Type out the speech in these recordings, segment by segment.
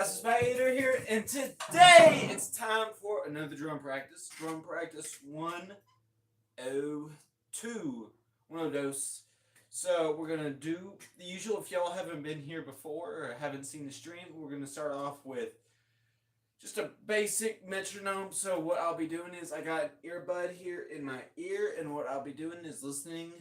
This is Pantera here, and today it's time for another drum practice. Drum practice 102. 102. So we're gonna do the usual. If y'all haven't been here before or haven't seen the stream, we're gonna start off with just a basic metronome. So what I'll be doing is I got an earbud here in my ear, and what I'll be doing is listening.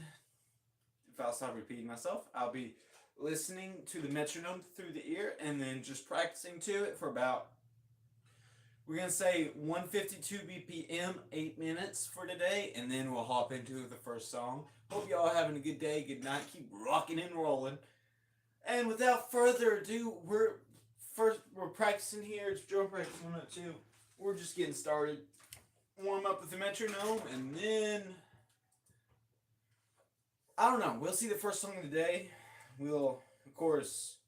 If I'll stop repeating myself, I'll be listening to the metronome through the ear and then just practicing to it for about, we're going to say 152 BPM, 8 minutes for today, and then we'll hop into the first song. Hope y'all having a good day, good night, keep rocking and rolling. And without further ado, we're practicing here. It's drum practice 102. We're just getting started. Warm up with the metronome, and then I don't know, we'll see the first song of the day. We'll, of course,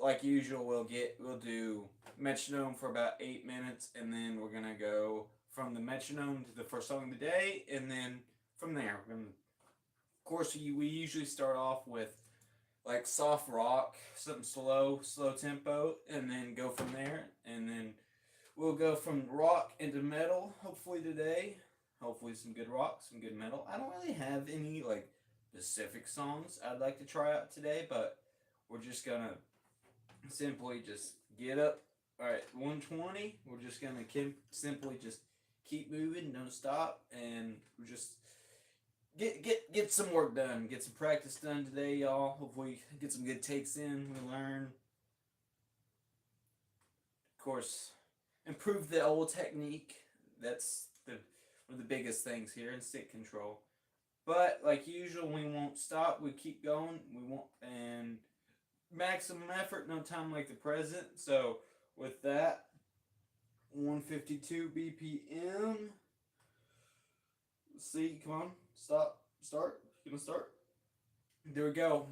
like usual, we'll do metronome for about 8 minutes, and then we're gonna go from the metronome to the first song of the day, and then from there, of course, we usually start off with like soft rock, something slow tempo, and then go from there, and then we'll go from rock into metal. Hopefully today, hopefully some good rock, some good metal. I don't really have any like specific songs I'd like to try out today, but we're just gonna simply just get up. Alright, 120. We're just gonna simply just keep moving, don't stop, and we're just get some work done, get some practice done today, y'all. Hopefully get some good takes in, we learn. Of course, improve the old technique. That's one of the biggest things here, and stick control. But like usual, we won't stop. We keep going. We won't, and maximum effort, no time like the present. So with that, 152 BPM. Let's see. Come on. Stop. Start. Gonna start. There we go.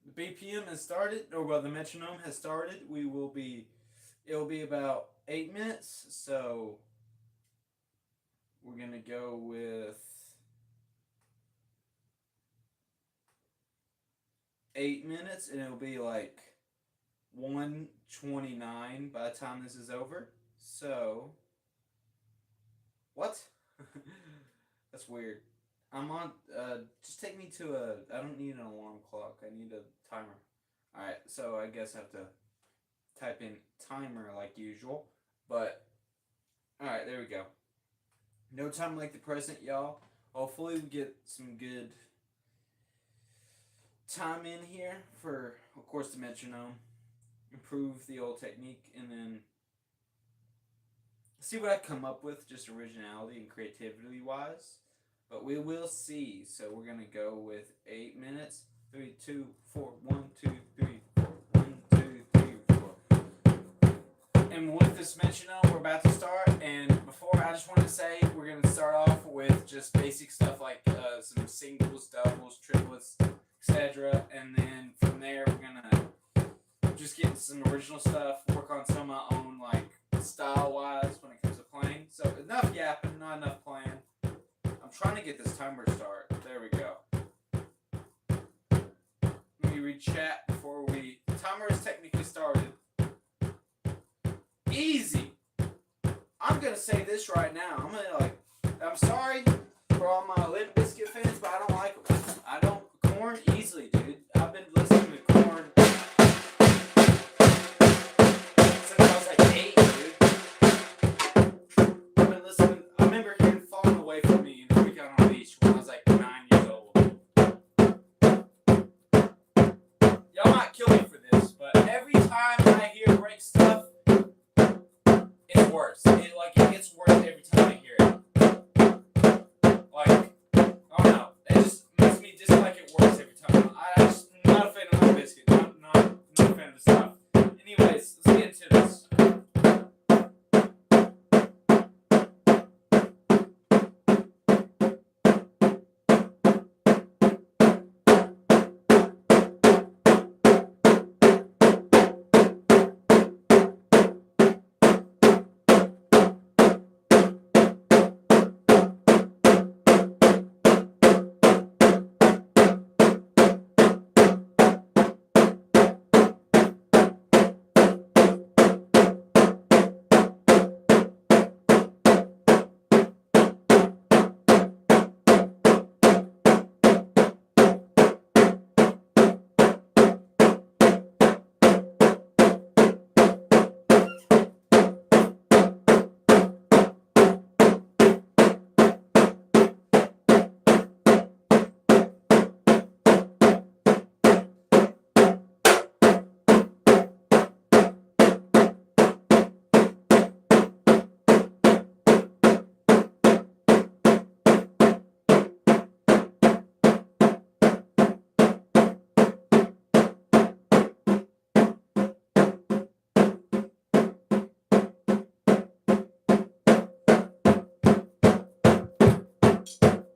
The BPM has started, or well, the metronome has started. It'll be about 8 minutes. So we're gonna go with 8 minutes, and it'll be like 1:29 by the time this is over. So, what? That's weird. I'm on, just take me to I don't need an alarm clock. I need a timer. Alright, so I guess I have to type in timer like usual. But, alright, there we go. No time like the present, y'all. Hopefully we get some good time in here for, of course, the metronome, improve the old technique, and then see what I come up with, just originality and creativity wise. But we will see. So we're gonna go with 8 minutes. 3, 2, 4. 1, 2, 3, 4. 1, 2, 3, 4. And with this metronome, we're about to start. And before, I just want to say we're gonna start off with just basic stuff like some singles, doubles, triplets, etc. And then from there, we're gonna just get some original stuff, work on some of my own, like style wise when it comes to playing. So enough yapping, not enough playing. I'm trying to get this timer to start. There we go. Let me read chat before the timer is technically started. Easy. I'm gonna say this right now. I'm sorry for all my Limp Bizkit fans, but I don't like them. I don't. Korn easily, dude. I've been listening to Korn since I was like 8, dude. I've been listening. I remember hearing "Falling Away from Me" and "Freak Out on the Beach" when I was like 9 years old. Y'all might kill me for this, but every time I hear break stuff, it's worse. It gets worse every time I hear it. Like, I don't know. It just makes me dislike it worse every time. I'm just not a fan of Limp Bizkit. Not a fan of the stuff. Anyways, let's get into this. Bubbles.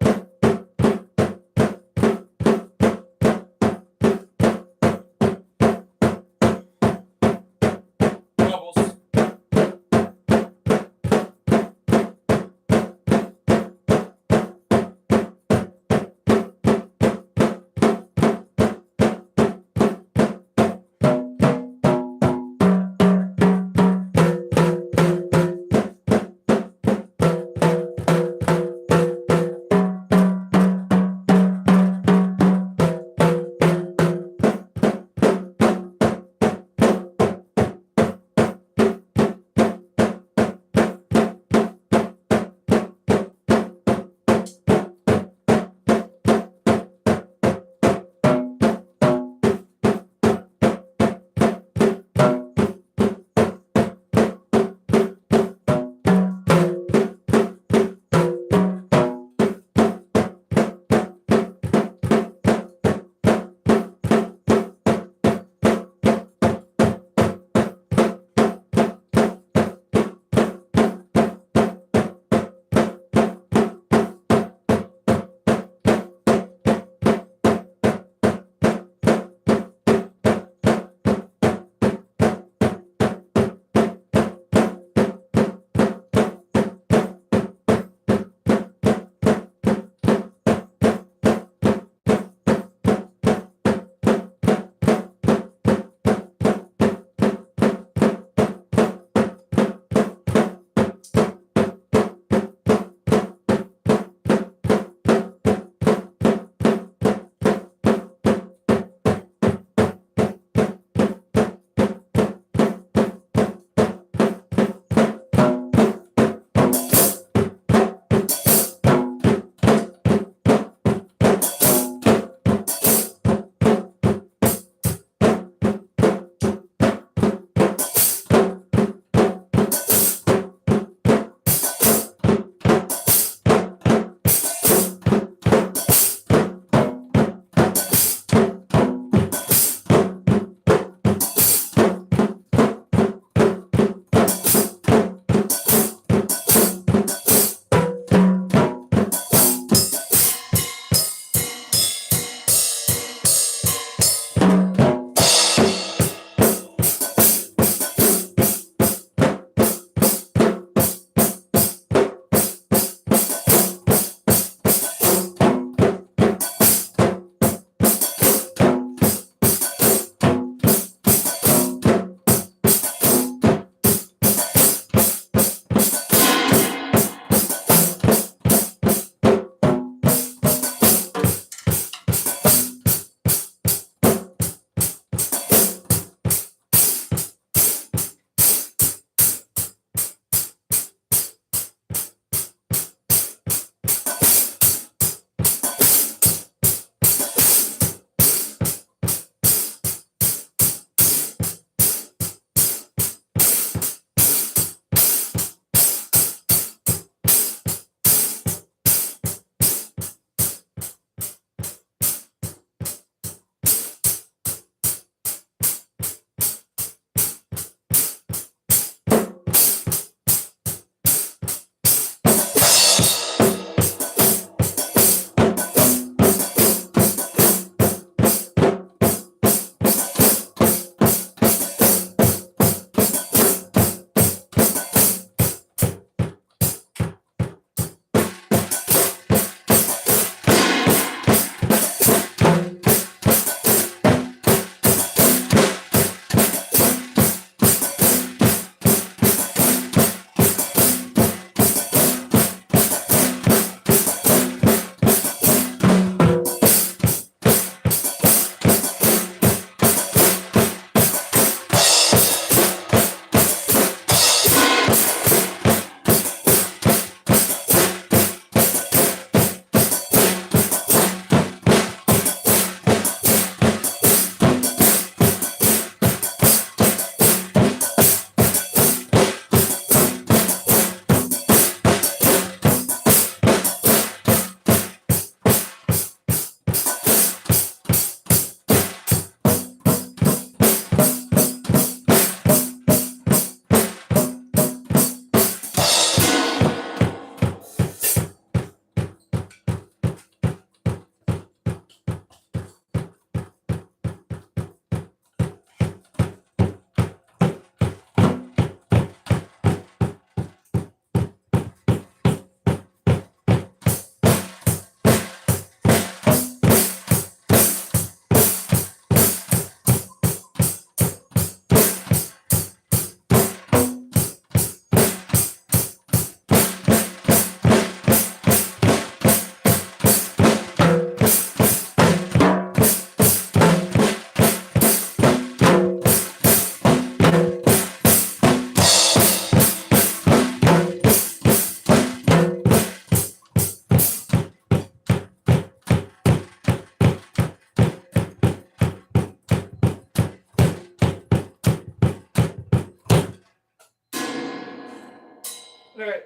Alright,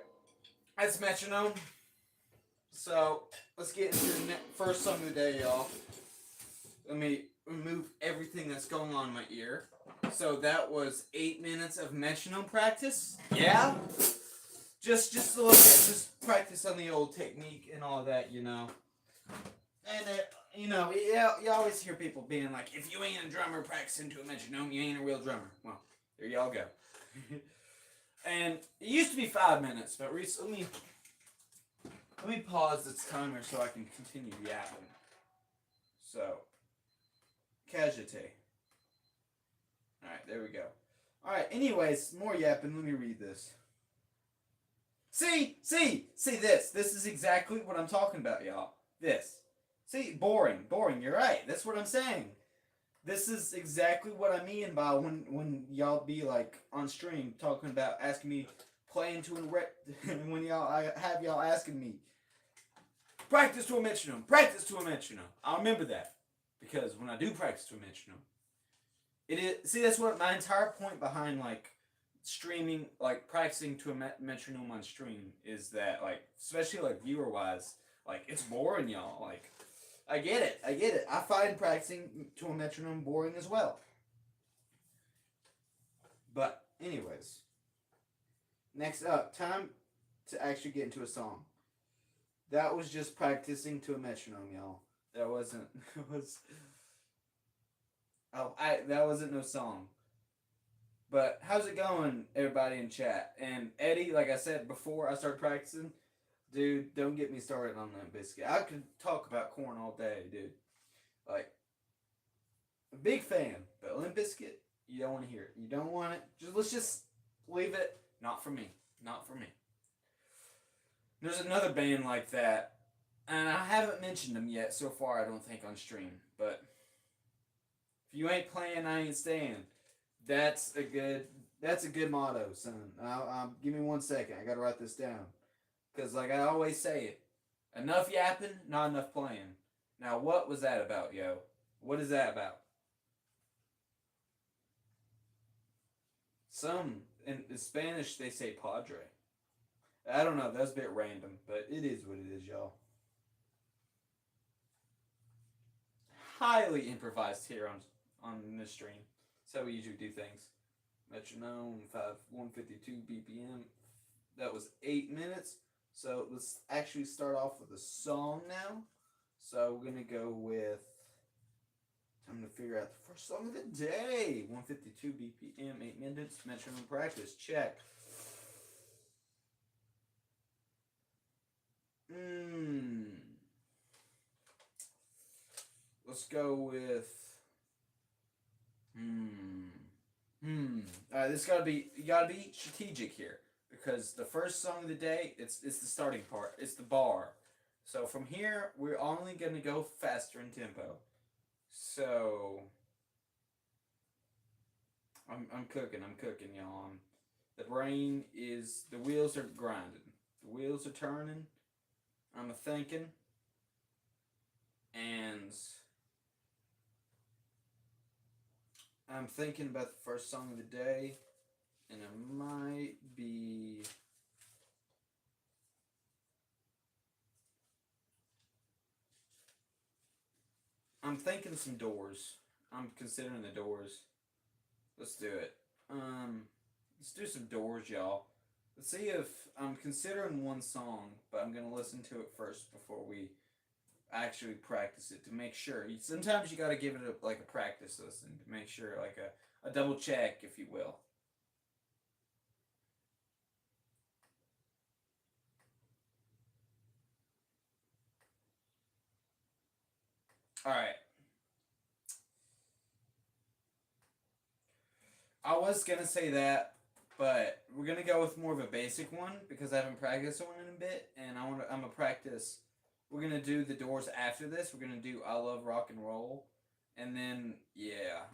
that's Metronome. So, let's get into the first song of the day, y'all. Let me remove everything that's going on in my ear. So that was 8 minutes of metronome practice. Yeah? Just a little bit, just practice on the old technique and all that, you know. And, you always hear people being like, if you ain't a drummer practicing to a metronome, you ain't a real drummer. Well, there y'all go. And it used to be 5 minutes, but recently, let me pause this timer so I can continue yapping. So, casualty. Alright, there we go. Alright, anyways, more yapping. Let me read this. See this. This is exactly what I'm talking about, y'all. This. See, boring. You're right. That's what I'm saying. This is exactly what I mean by when y'all be like on stream talking about asking me playing to when I have y'all asking me practice to a metronome. I remember that because when I do practice to a metronome, it is. See, that's what my entire point behind like streaming, like practicing to a metronome on stream is that like, especially like viewer wise, like it's boring, y'all. Like, I get it. I find practicing to a metronome boring as well. But anyways, next up, time to actually get into a song. That was just practicing to a metronome, y'all. That wasn't that wasn't no song. But how's it going, everybody in chat? And Eddie, like I said before I started practicing, dude, don't get me started on Limp Bizkit. I could talk about Korn all day, dude. Like, a big fan, but Limp Bizkit, you don't want to hear it. You don't want it. Let's just leave it. Not for me. There's another band like that, and I haven't mentioned them yet so far, I don't think, on stream. But if you ain't playing, I ain't staying. That's a good motto, son. Give me 1 second. I gotta write this down. Because, like I always say it, enough yapping, not enough playing. Now, what was that about, yo? What is that about? In Spanish, they say padre. I don't know, that's a bit random, but it is what it is, y'all. Highly improvised here on this stream. That's how we usually do things. Metronome, 152 BPM. That was 8 minutes. So let's actually start off with a song now. So we're going to go with, time to figure out the first song of the day. 152 BPM, 8 minutes, metronome practice, check. Let's go with, Alright, you gotta be strategic here. Because the first song of the day, it's the starting part. It's the bar. So from here, we're only going to go faster in tempo. So, I'm cooking, y'all. The wheels are grinding. The wheels are turning. I'm thinking. And I'm thinking about the first song of the day. And it might be... I'm thinking some Doors. I'm considering the Doors. Let's do it. Let's do some Doors, y'all. Let's see if... I'm considering one song, but I'm going to listen to it first before we actually practice it to make sure. Sometimes you got to give it a practice listen to make sure, like a double check, if you will. Alright. I was going to say that, but we're going to go with more of a basic one because I haven't practiced one in a bit, and I'm going to practice. We're going to do the Doors after this. We're going to do I Love Rock and Roll, and then, yeah.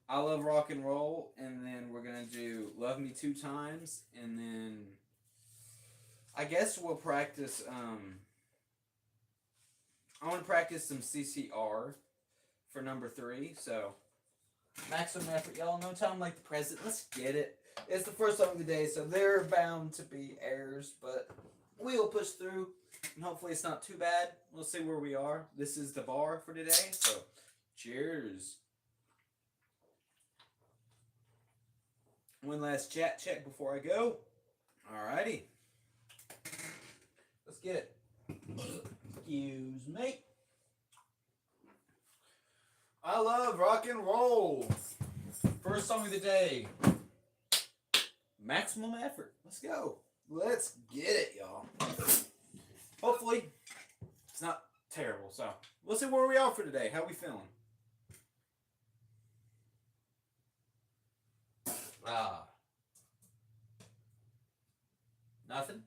I Love Rock and Roll, and then we're going to do Love Me 2 Times, and then I guess we'll practice, I want to practice some CCR for number 3, so maximum effort, y'all. No time like the present. Let's get it. It's the first song of the day, so there are bound to be errors, but we'll push through, and hopefully it's not too bad. We'll see where we are. This is the bar for today, so cheers. One last chat check before I go. Alrighty. Let's get it. Excuse me. I love rock and roll. First song of the day. Maximum effort. Let's go. Let's get it, y'all. Hopefully, it's not terrible. So, we'll see where we are for today. How we feeling? Nothing?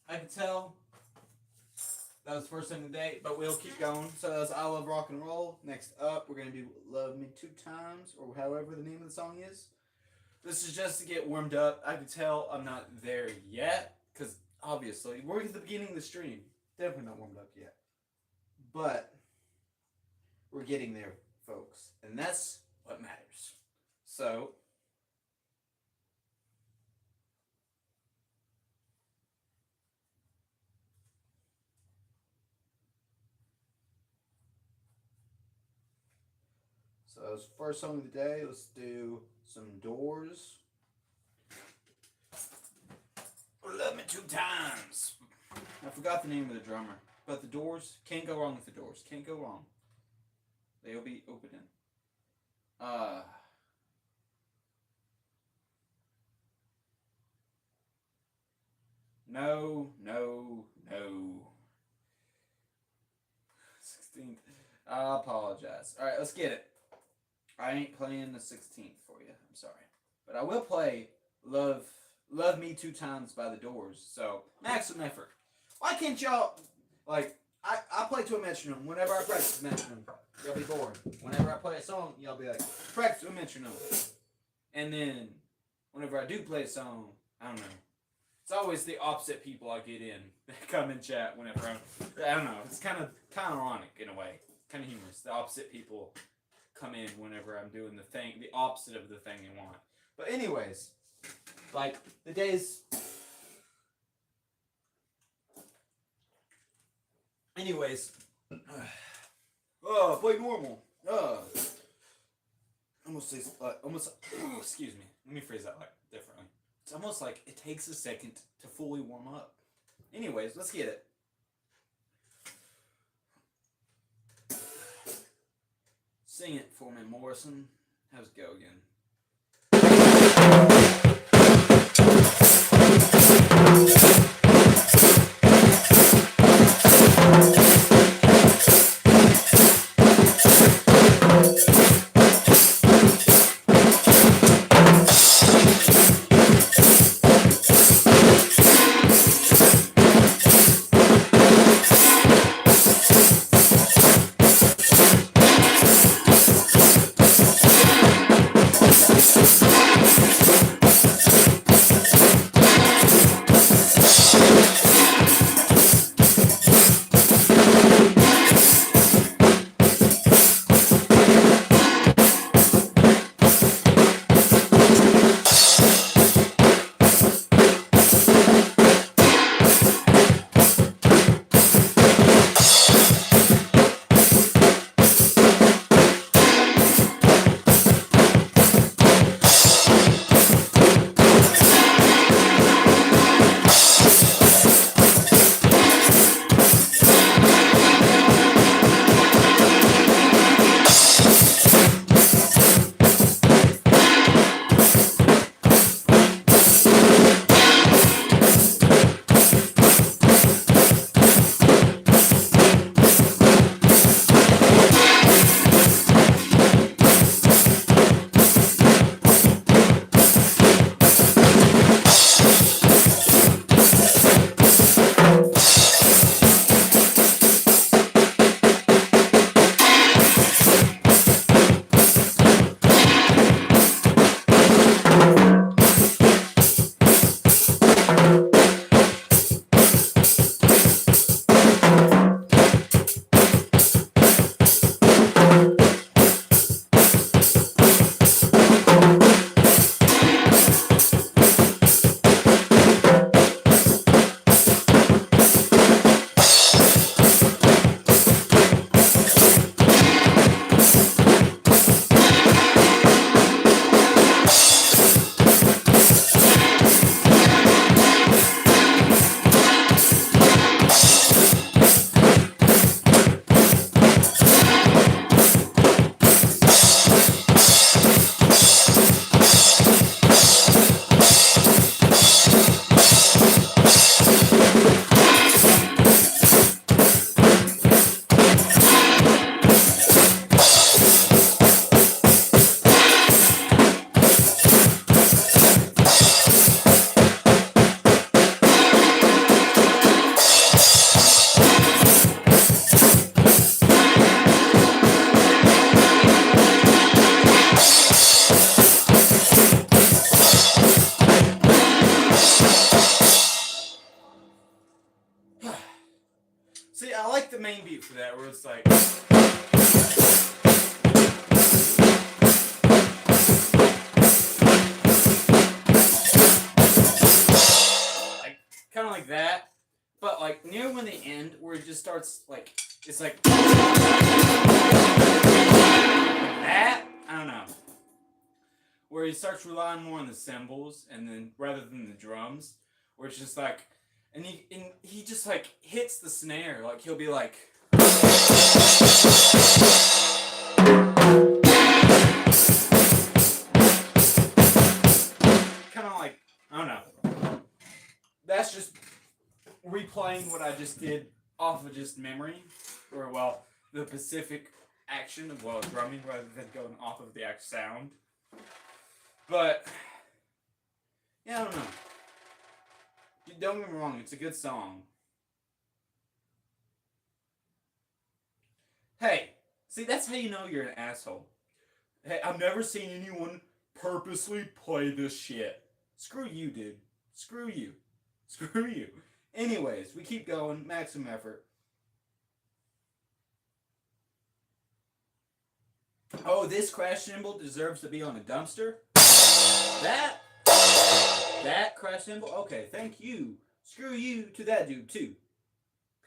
I can tell that was the first thing today, but we'll keep going. So that's I Love Rock and Roll. Next up, we're going to do Love Me Two Times, or however the name of the song is. This is just to get warmed up. I can tell I'm not there yet, because obviously, we're at the beginning of the stream. Definitely not warmed up yet. But we're getting there, folks. And that's what matters. So as first song of the day, let's do some Doors. Love Me Two Times. I forgot the name of the drummer, but the Doors, can't go wrong with the Doors. Can't go wrong. They'll be opening. No. 16th. I apologize. Alright, let's get it. I ain't playing the 16th for you. I'm sorry, but I will play Love Me Two Times by the Doors. So maximum effort. Why can't y'all like? I play to a metronome. Whenever I practice metronome, y'all be bored. Whenever I play a song, y'all be like, practice to a metronome. And then whenever I do play a song, I don't know. It's always the opposite people I get in that come and chat whenever I don't know. It's kind of ironic in a way. Kind of humorous. The opposite people come in whenever I'm doing the opposite of the thing you want. But anyways, like the days. Anyways, play normal. Excuse me. Let me phrase that like differently. It's almost like it takes a second to fully warm up. Anyways, let's get it. Sing it for me, Morrison. How's it go again? See, I like the main beat for that, where it's like. Kind of like that, but like near when the end, where it just starts like, it's like. That? I don't know. Where he starts relying more on the cymbals, and then rather than the drums, where it's just like. And he just like hits the snare, like he'll be like. Kind of like, I don't know. That's just replaying what I just did off of just memory, or well, the Pacific action of drumming rather than going off of the actual sound. But yeah, I don't know. Don't get me wrong, it's a good song. Hey, see, that's how you know you're an asshole. Hey, I've never seen anyone purposely play this shit. Screw you, dude. Screw you. Screw you. Anyways, we keep going. Maximum effort. Oh, this crash cymbal deserves to be on a dumpster? That crash cymbal? Okay, thank you. Screw you to that dude, too.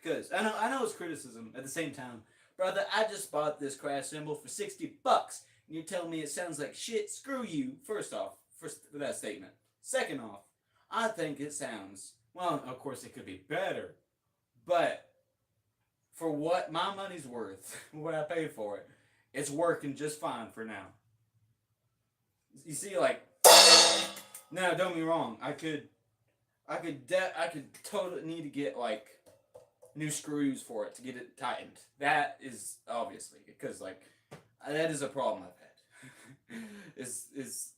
Because I know it's criticism at the same time. Brother, I just bought this crash cymbal for $60, and you're telling me it sounds like shit? Screw you, first off, for that statement. Second off, I think it sounds, well, of course it could be better, but for what my money's worth, what I paid for it, it's working just fine for now. You see, like, now don't get me wrong, I could totally need to get, like, new screws for it to get it tightened. That is obviously because like that is a problem I've had. is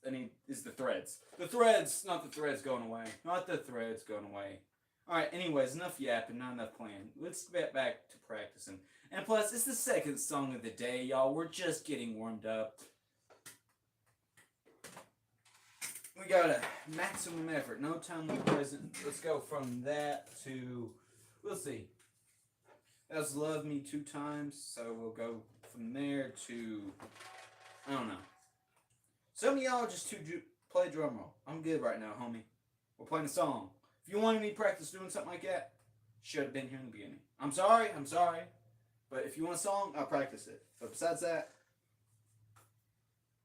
the threads. The threads, not the threads going away. Not the threads going away. Alright, anyways, enough yapping, not enough playing. Let's get back to practicing. And plus, it's the second song of the day, y'all. We're just getting warmed up. We got a maximum effort. No time like present. Let's go from that to, we'll see. That's Love Me 2 times, so we'll go from there to, I don't know. Some of y'all just play drum roll. I'm good right now, homie. We're playing a song. If you wanted me to practice doing something like that, should have been here in the beginning. I'm sorry. But if you want a song, I'll practice it. But besides that,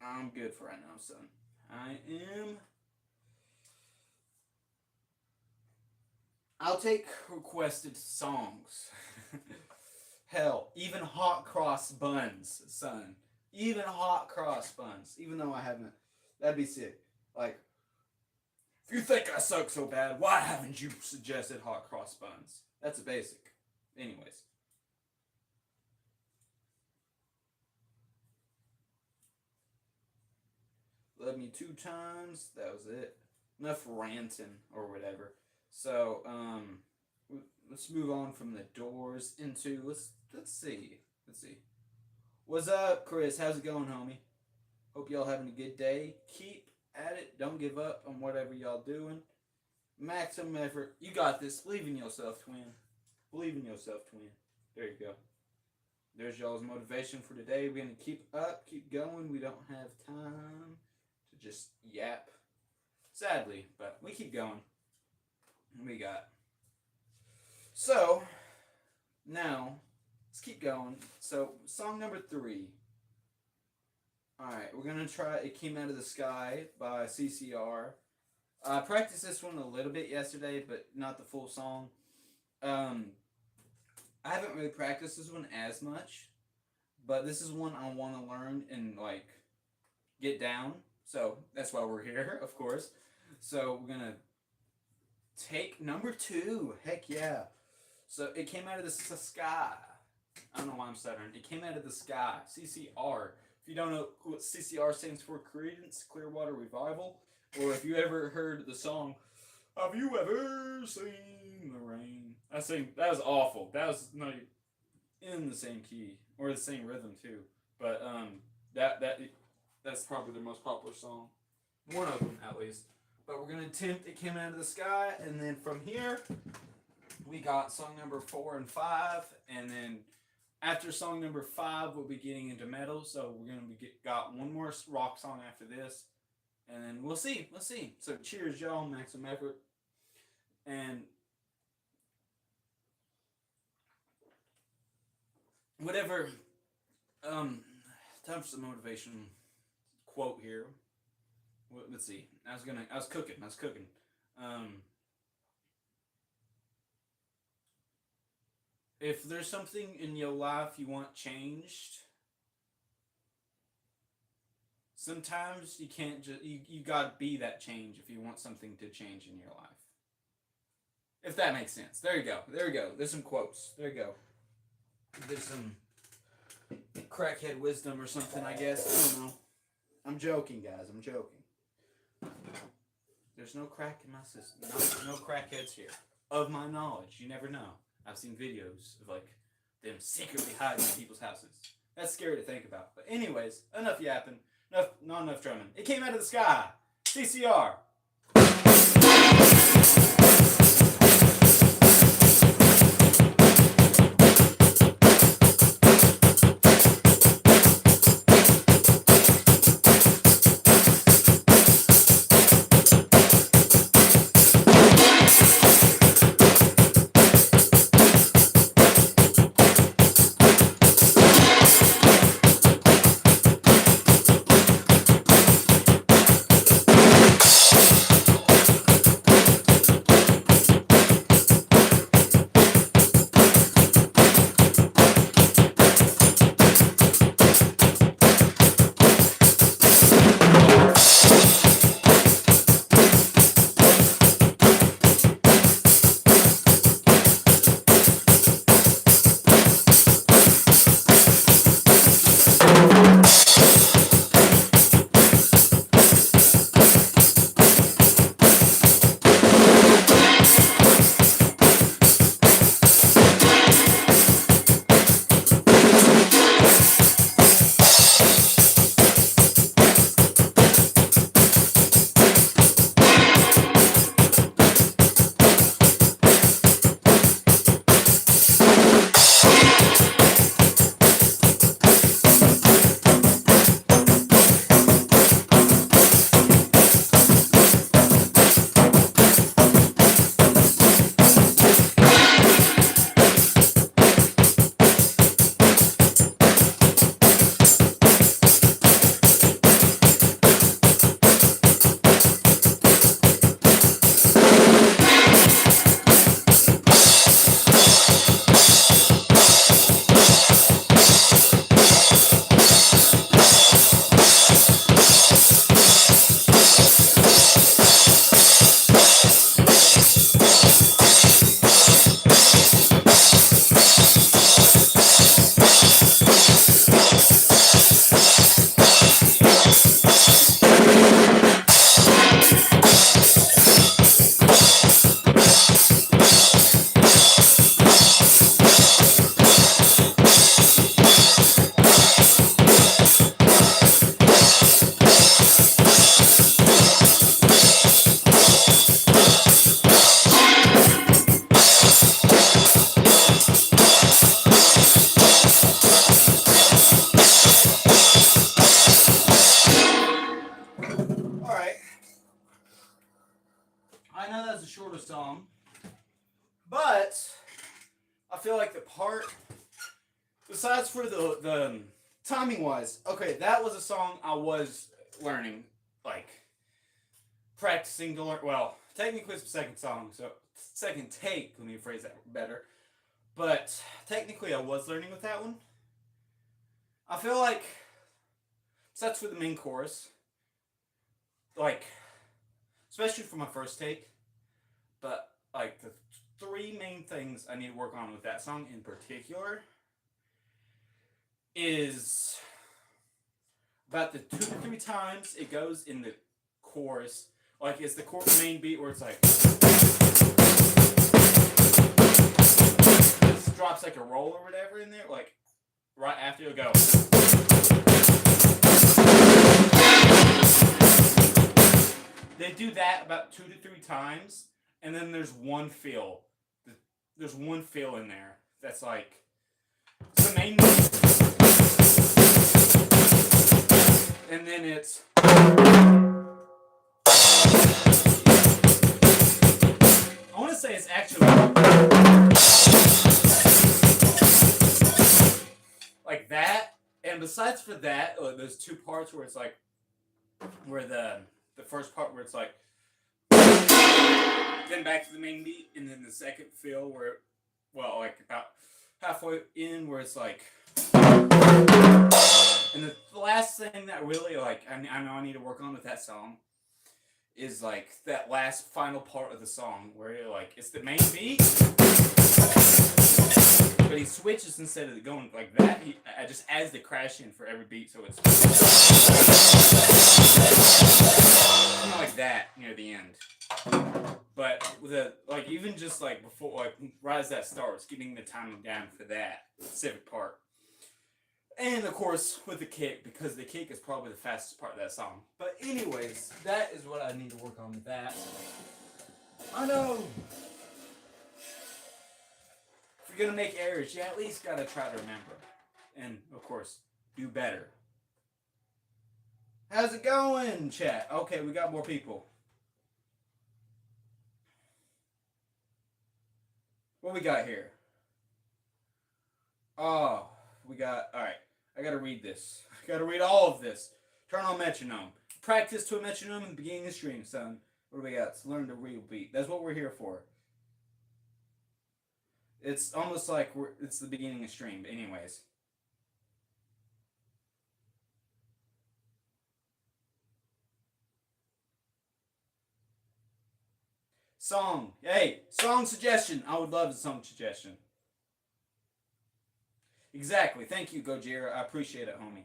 I'm good for right now, son. I'll take requested songs. Hell, even hot cross buns, son. Even hot cross buns. Even though I haven't. That'd be sick. Like, if you think I suck so bad, why haven't you suggested hot cross buns? That's a basic. Anyways. Love Me 2 times. That was it. Enough ranting or whatever. So, let's move on from the Doors into, let's see. What's up, Chris? How's it going, homie? Hope y'all having a good day. Keep at it. Don't give up on whatever y'all doing. Maximum effort. You got this. Believe in yourself, twin. Believe in yourself, twin. There you go. There's y'all's motivation for today. We're going to keep up, keep going. We don't have time to just yap. Sadly, but we keep going. We got. So, now, let's keep going. So, song number 3. Alright, we're going to try It Came Out of the Sky by CCR. I practiced this one a little bit yesterday, but not the full song. I haven't really practiced this one as much, but this is one I want to learn and, like, get down. So, that's why we're here, of course. So, we're going to take number 2. Heck yeah. So, It Came Out of the Sky. I don't know why I'm stuttering. It Came Out of the Sky. CCR. If you don't know what CCR stands for, Creedence Clearwater Revival, or if you ever heard the song, Have You Ever Seen the Rain? That was awful. That was not in the same key, or the same rhythm too. But that's probably their most popular song. One of them, at least. But we're going to attempt It Came Out of the Sky, and then from here, we got song number 4 and 5, and then after song number 5, we'll be getting into metal, so we're going to got one more rock song after this, and then we'll see. So cheers, y'all, maximum effort, and whatever, time for some motivation quote here. Let's see. I was cooking. If there's something in your life you want changed, sometimes you can't just, you gotta be that change if you want something to change in your life. If that makes sense. There you go. There's some quotes. There you go. There's some crackhead wisdom or something, I guess. I don't know. I'm joking, guys. I'm joking. There's no crack in my system. No crackheads here. Of my knowledge. You never know. I've seen videos of, like, them secretly hiding in people's houses. That's scary to think about. But anyways, enough yapping. Not enough drumming. It came out of the sky. CCR. I know that's a shorter song, but I feel like the part, besides for the timing wise, okay, that was a song I was learning, like, practicing to learn. Well, technically it's the second song, so second take, let me phrase that better. But technically I was learning with that one. I feel like, besides for the main chorus, like, especially for my first take, but like the three main things I need to work on with that song in particular is about the 2 to 3 times it goes in the chorus. Like, it's the main beat where it's like, this drops like a roll or whatever in there, like right after it'll go. They do that about 2 to 3 times, and then there's one fill. There's one fill in there that's like, it's the main beat, and then it's, I want to say it's actually like that, and besides for that, there's 2 parts where it's like, where the first part where it's like, then back to the main beat, and then the second fill where, well, like about halfway in where it's like, and the last thing that really, like, I know I need to work on with that song is like that last final part of the song where you're like, it's the main beat, but he switches instead of going like that. He just adds the crash in for every beat, so it's kind of like that near the end. But with a like even just like before, like right as that starts, getting the timing down for that specific part. And of course with the kick, because the kick is probably the fastest part of that song. But anyways, that is what I need to work on with that. I know. If you're gonna make errors, you at least gotta try to remember. And of course, do better. How's it going, chat? Okay, we got more people. What we got here? Oh, we got, alright. I gotta read this. I gotta read all of this. Turn on metronome. Practice to a metronome in the beginning of the stream, son. What do we got? Learn the real beat. That's what we're here for. It's almost like it's the beginning of stream, but anyways. Song. Hey, song suggestion. I would love a song suggestion. Exactly. Thank you, Gojira. I appreciate it, homie.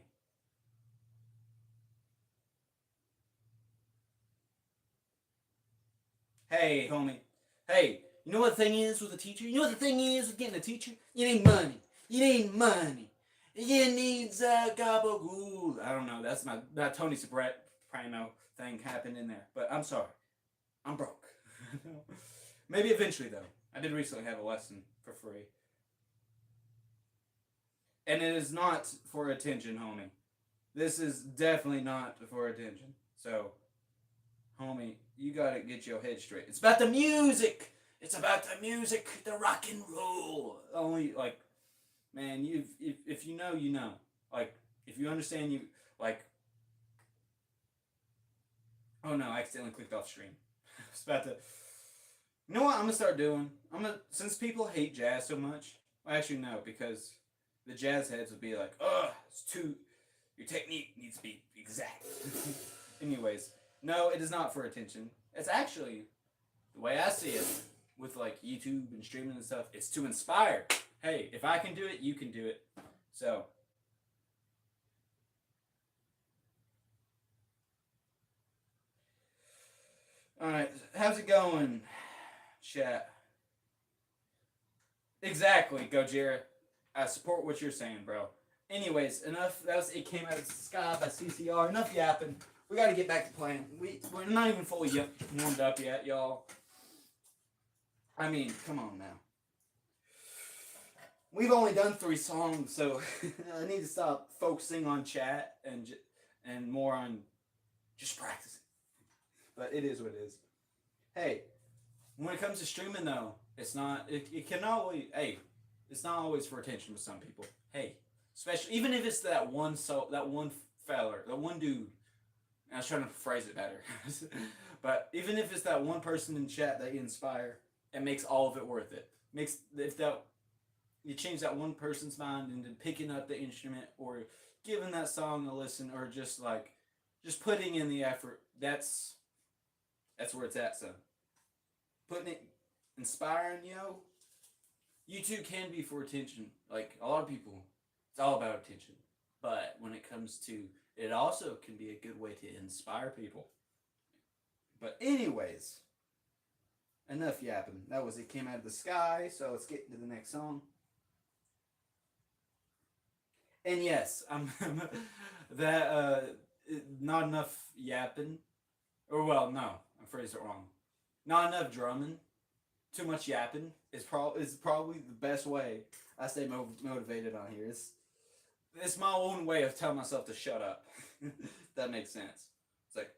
Hey, homie. Hey, you know what the thing is with a teacher? You know what the thing is with getting a teacher? You need money. You need money. You need gabagool. I don't know. That's my Tony Soprano thing happened in there. But I'm sorry. I'm broke. Maybe eventually, though. I did recently have a lesson for free. And it is not for attention, homie. This is definitely not for attention. So, homie, you gotta get your head straight. It's about the music! It's about the music, the rock and roll. Only, like, man, if you know, you know. Like, if you understand, you, like, oh no, I accidentally clicked off stream. It's about to, you know what I'm gonna start doing? Since people hate jazz so much, well, actually no, because the jazz heads would be like, ugh, it's too, your technique needs to be exact. Anyways, no, it is not for attention. It's actually, the way I see it, with like YouTube and streaming and stuff, it's to inspire. Hey, if I can do it, you can do it. So, alright, how's it going, chat? Exactly, Gojira. I support what you're saying, bro. Anyways, enough. It came out of the sky by CCR. Enough yapping. We got to get back to playing. We're not even fully warmed up yet, y'all. I mean, come on now. We've only done 3 songs, so I need to stop focusing on chat and more on just practicing. But it is what it is. Hey, when it comes to streaming, though, it's not. It can always. Hey. It's not always for attention with some people. Hey, especially even if it's that one feller, that one dude. I was trying to phrase it better, but even if it's that one person in chat that you inspire, it makes all of it worth it. You change that one person's mind into picking up the instrument or giving that song a listen or just putting in the effort. That's where it's at, son. Putting it, inspiring, YouTube can be for attention. Like, a lot of people, it's all about attention. But when it comes to, it also can be a good way to inspire people. But anyways, enough yapping. It came out of the sky, so let's get into the next song. And yes, not enough yapping. Or, well, no, I phrased it wrong. Not enough drumming. Too much yapping is probably the best way I stay motivated on here. It's my own way of telling myself to shut up. That makes sense. It's like,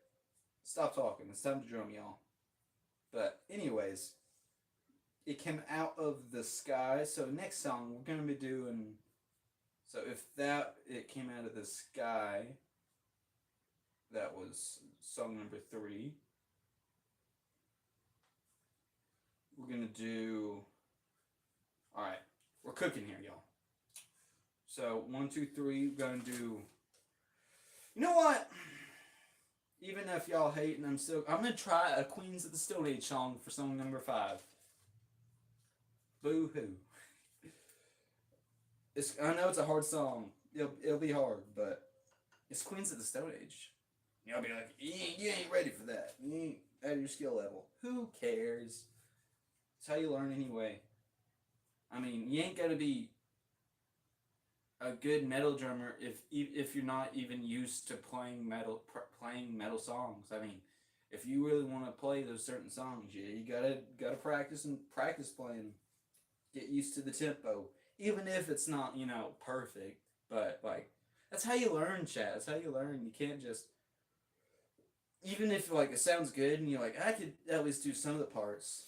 stop talking. It's time to drum, y'all. But anyways, it came out of the sky. So next song we're gonna be doing. So if it came out of the sky, that was song number 3. We're going to do, alright, we're cooking here, y'all. So, 1, 2, 3, we're going to do, you know what? Even if y'all hate and I'm going to try a Queens of the Stone Age song for song number 5. Boo-hoo. I know it's a hard song. It'll be hard, but it's Queens of the Stone Age. You'll be like, you ain't ready for that. You ain't at your skill level. Who cares? It's how you learn anyway. I mean, you ain't gonna be a good metal drummer if you're not even used to playing metal songs. I mean, if you really want to play those certain songs, yeah, you gotta practice playing. Get used to the tempo, even if it's not perfect. But like that's how you learn, Chad. That's how you learn. You can't just even if like it sounds good and you're like I could at least do some of the parts.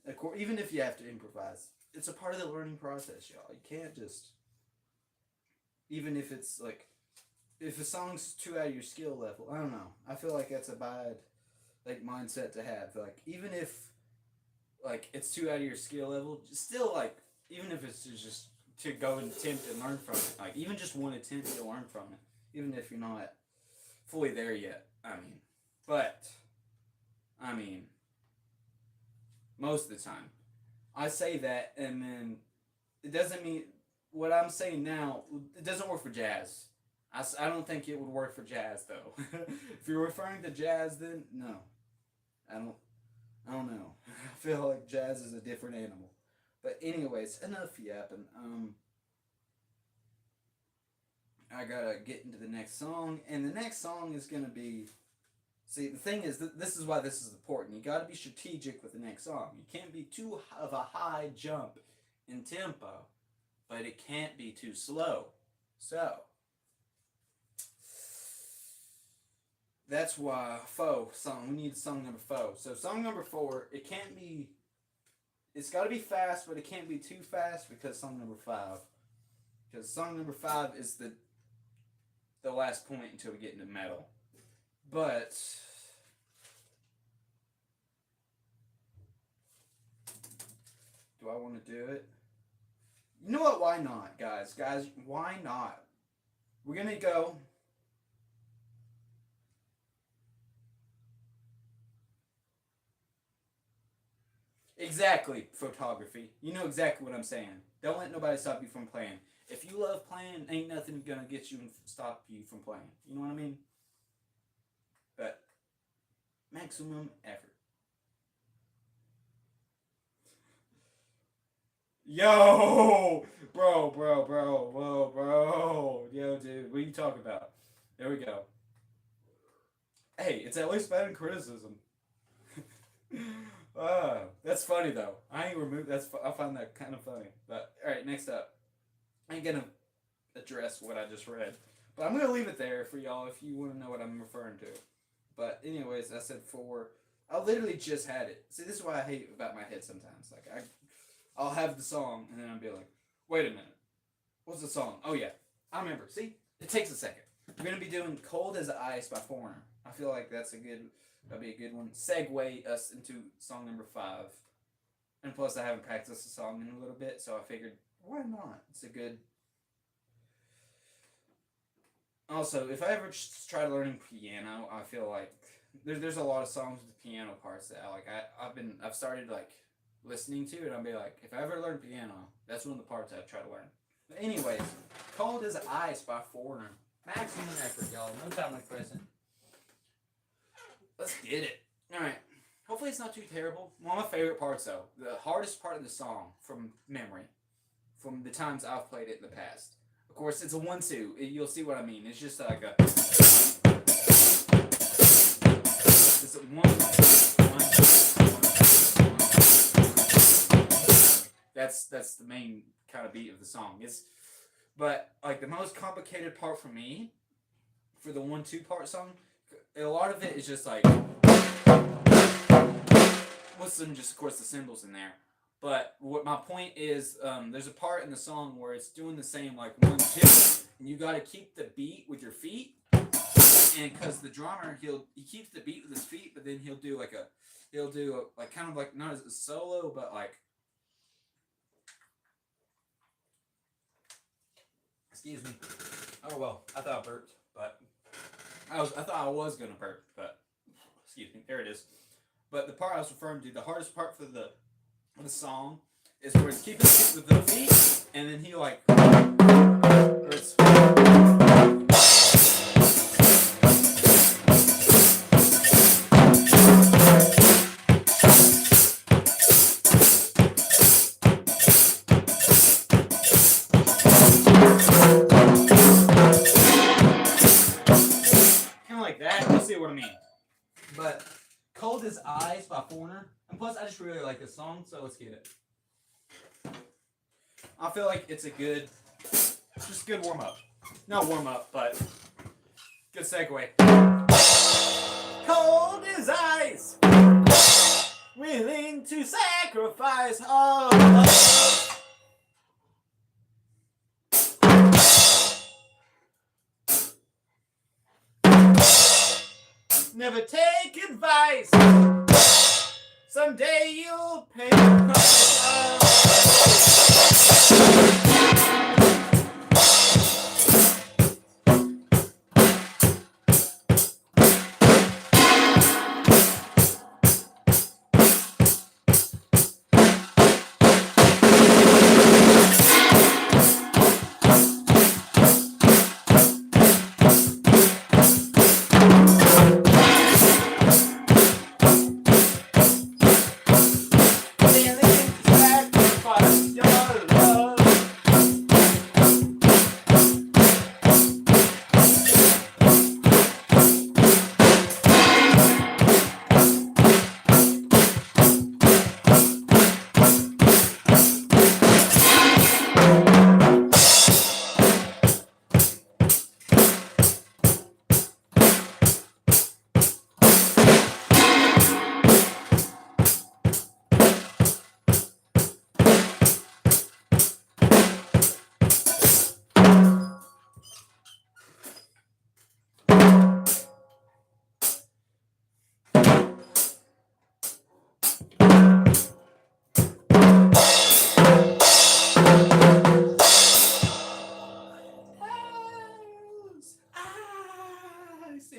Of course, even if you have to improvise, it's a part of the learning process, y'all. You can't just even if it's like if a song's too out of your skill level. I don't know. I feel like that's a bad like mindset to have. Like even if like it's too out of your skill level, still like even if it's just to go and attempt and learn from it, like even just one attempt to learn from it, even if you're not fully there yet. But I mean, most of the time, I say that, and then it doesn't mean what I'm saying now. It doesn't work for jazz. I don't think it would work for jazz though. If you're referring to jazz, then no, I don't. I don't know. I feel like jazz is a different animal. But anyways, enough yapping. I gotta get into the next song, and the next song is gonna be. See, the thing is, this is why this is important. You gotta be strategic with the next song. You can't be too of a high jump in tempo, but it can't be too slow. So that's why four song. We need song number 4. So song number 4, it can't be. It's got to be fast, but it can't be too fast because song number 5. Because song number 5 is the last point until we get into metal. But do I want to do it? You know what? Why not, guys? Guys, why not? We're gonna go. Exactly, photography. You know exactly what I'm saying. Don't let nobody stop you from playing. If you love playing, ain't nothing gonna get you and stop you from playing. You know what I mean? But maximum effort. Yo, bro. Yo, dude, what are you talking about? There we go. Hey, it's at least better than criticism. That's funny though. I ain't removed. I find that kind of funny. But all right, next up, I ain't gonna address what I just read, but I'm gonna leave it there for y'all if you want to know what I'm referring to. But anyways, I said 4. I literally just had it. See, this is why I hate about my head sometimes. Like I'll have the song and then I'll be like, wait a minute, what's the song? Oh yeah, I remember. See, it takes a second. We're gonna be doing "Cold as Ice" by Foreigner. I feel like that'd be a good one. Segue us into song number 5. And plus, I haven't practiced the song in a little bit, so I figured, why not? It's a good. Also, if I ever try learning piano, I feel like there's a lot of songs with piano parts that I've started like listening to, and I'll be like, if I ever learn piano, that's one of the parts I try to learn. But anyways, "Cold as Ice" by Foreigner. Maximum effort, y'all. No time like present. Let's get it. All right. Hopefully it's not too terrible. One of my favorite parts, though, the hardest part of the song from memory, from the times I've played it in the past. Of course, it's a 1-2. You'll see what I mean. It's just like a. It's a 1, 2, 1, 2, 1. That's the main kind of beat of the song. But like the most complicated part for me, for the 1-2 part song, a lot of it is just like. With some just of course the cymbals in there, but what my point is, there's a part in the song where it's doing the same like 1, 2, and you got to keep the beat with your feet, and because the drummer he keeps the beat with his feet, but then he'll do like kind of like not as a solo, but like excuse me. Oh well, I thought I burped, but I thought I was gonna burp, but excuse me, there it is. But the part I was referring to, the hardest part for the song, is where it's keeping it with the feet, and then he like, or it's, kind of like that. You'll see what I mean. But Cold as Ice by Foreigner, and plus I just really like this song, so let's get it. I feel like it's a good, just good warm up. Not warm up, but good segue. Cold as ice, willing to sacrifice all love. Never take advice. Someday you'll pay the price.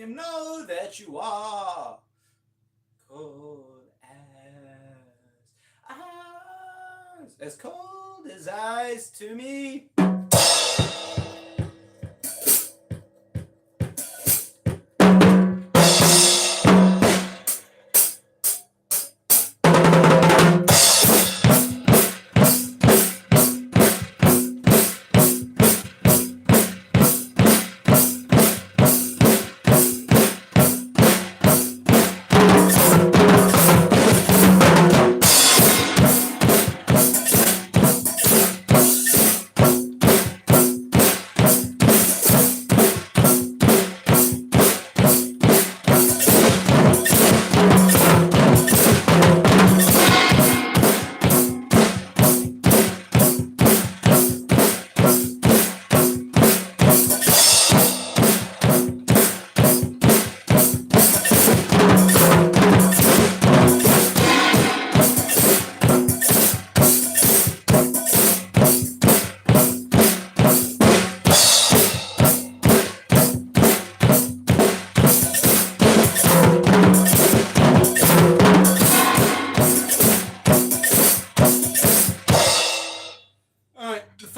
Know that you are cold as cold as ice to me.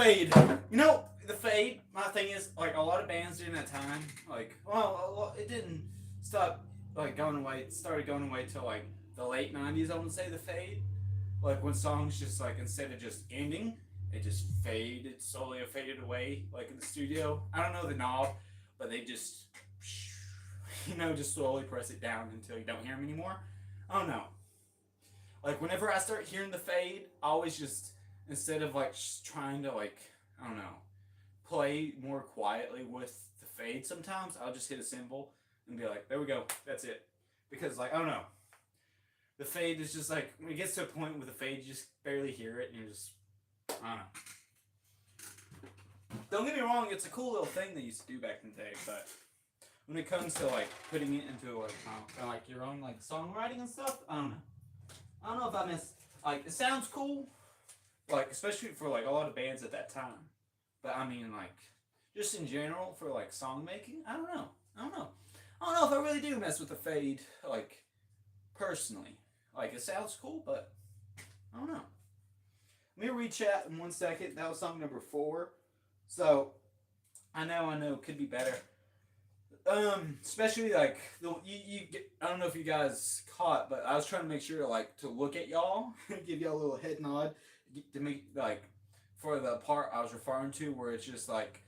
Fade. You know, the Fade, my thing is, like, a lot of bands during that time, like, well, it didn't stop, like, going away. It started going away till, like, the late 90s, I want to say, the Fade. Like, when songs just, like, instead of just ending, it just faded, slowly faded away, like, in the studio. I don't know the knob, but they just, you know, just slowly press it down until you don't hear them anymore. I don't know. Like, whenever I start hearing the Fade, I always just, instead of like just trying to like, I don't know, play more quietly with the Fade sometimes, I'll just hit a cymbal and be like, there we go, that's it. Because like, I don't know, the Fade is just like, when it gets to a point with the Fade, you just barely hear it and you're just, I don't know. Don't get me wrong, it's a cool little thing they used to do back in the day, but when it comes to like putting it into like your own like songwriting and stuff, I don't know. I don't know if I miss, like, it sounds cool, like, especially for, like, a lot of bands at that time. But, I mean, like, just in general for, like, song making, I don't know. I don't know if I really do mess with the Fade, like, personally. Like, it sounds cool, but I don't know. Let me rechat in 1 second. That was song number 4. So I know, could be better. Especially like I don't know if you guys caught, but I was trying to make sure like to look at y'all, give y'all a little head nod to make like for the part I was referring to where it's just like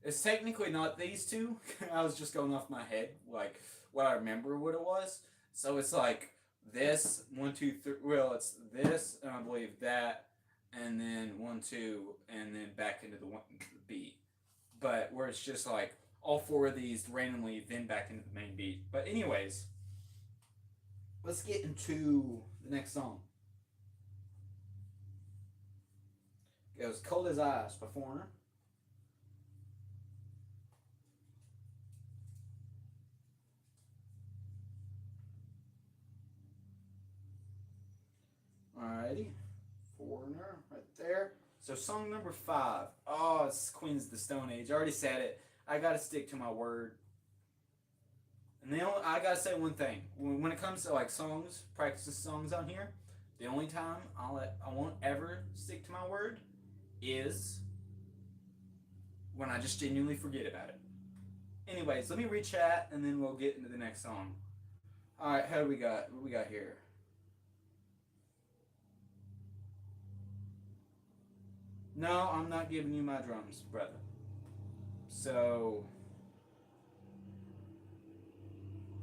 it's technically not these two. I was just going off my head like what I remember what it was. So it's like this 1 2 3. Well, it's this and I believe that, and then 1 2, and then back into the beat. But where it's just like all 4 of these randomly, then back into the main beat. But anyways, let's get into the next song. It goes Cold as Ice by Foreigner. Alrighty. Foreigner right there. So song number 5. Oh, it's Queens of the Stone Age. I already said it. I gotta stick to my word. And I gotta say one thing. When it comes to like songs, practice songs on here, the only time I won't ever stick to my word is when I just genuinely forget about it. Anyways, let me rechat and then we'll get into the next song. Alright, how do we got? What we got here? No, I'm not giving you my drums, brother. So,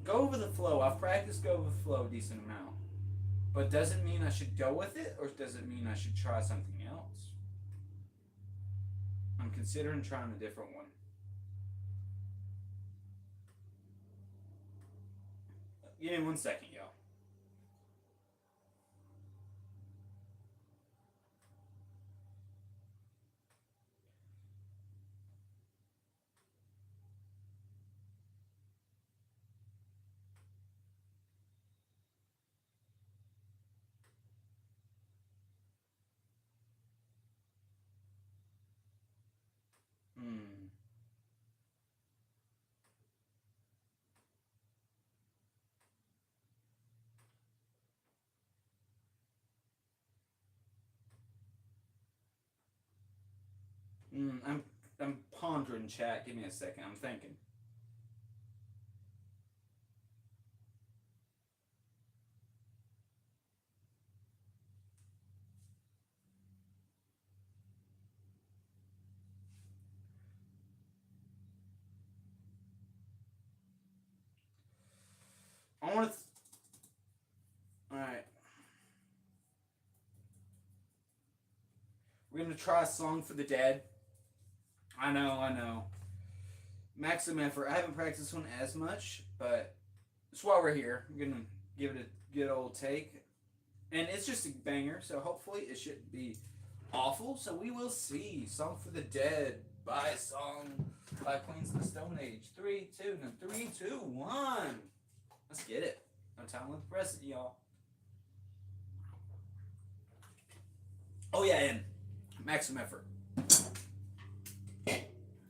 go with the flow. I've practiced go with the flow a decent amount. But doesn't mean I should go with it, or does it mean I should try something else? I'm considering trying a different one. Give me 1 second, y'all. I'm pondering, chat. Give me a second. I'm thinking. I want to. Alright. We're going to try a song for the dead. I know. Maximum effort. I haven't practiced this one as much, but that's why we're here. I'm going to give it a good old take. And it's just a banger, so hopefully it shouldn't be awful. So we will see. Song for the Dead by Queens of the Stone Age. 3, 2, 1. Let's get it. No time left to press it, y'all. Oh yeah, and maximum effort.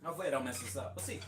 Hopefully I don't mess this up. Let's see.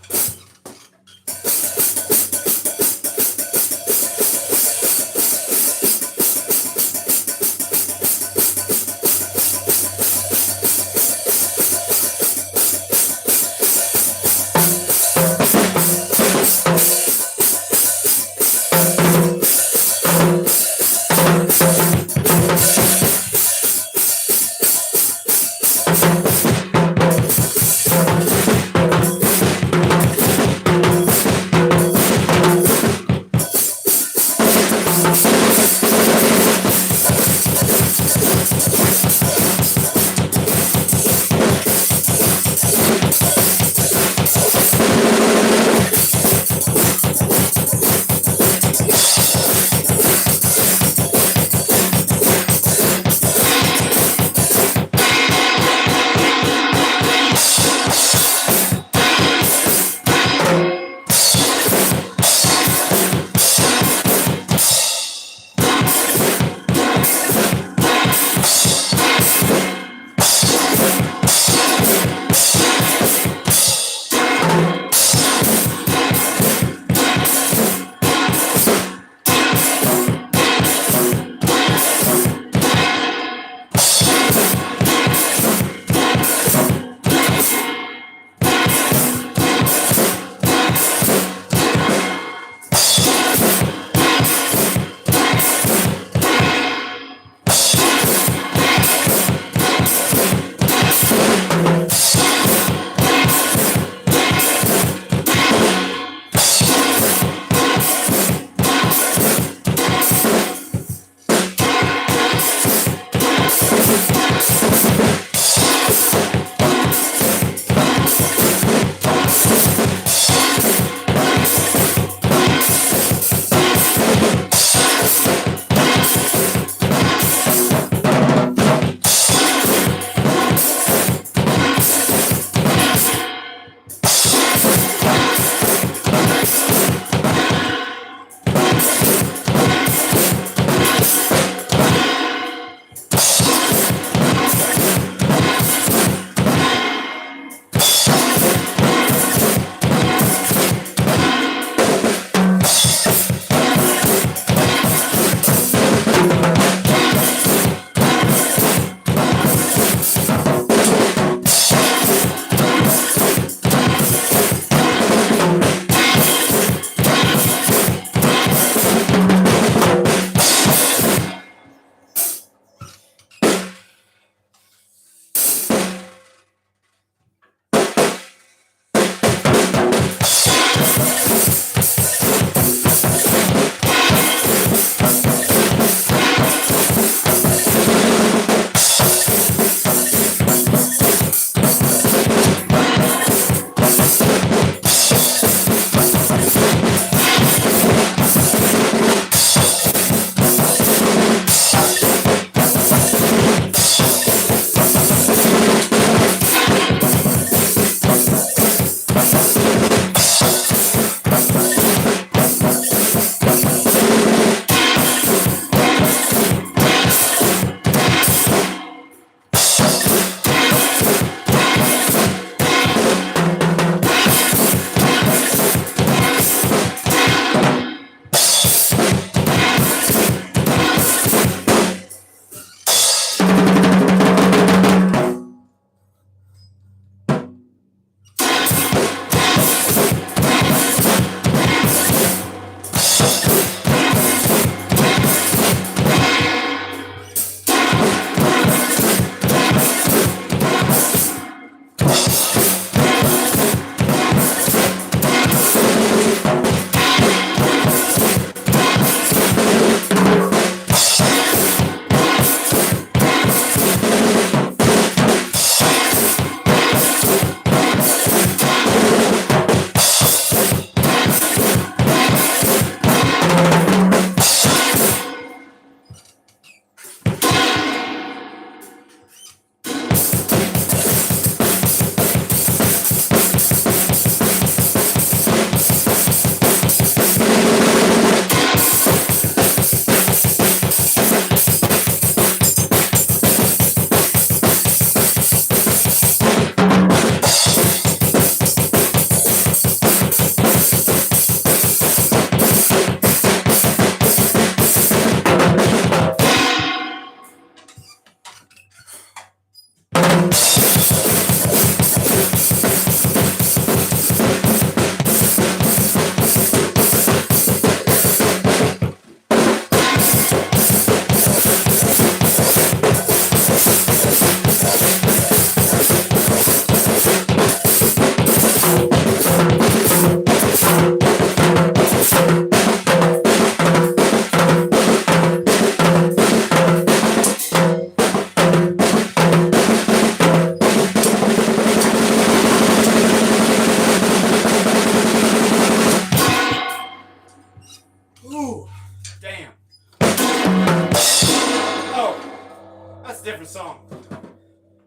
a different song.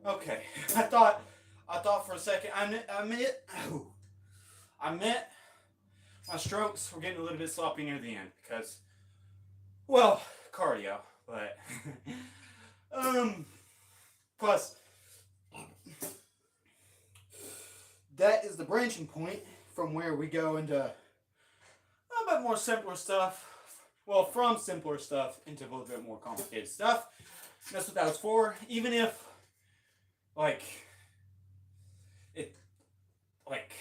Okay, I thought for a second I meant my strokes were getting a little bit sloppy near the end because, well, cardio, but plus that is the branching point from where we go into a bit more simpler stuff. Well, from simpler stuff into a little bit more complicated stuff. And that's what that was for. Even if, like, it, like,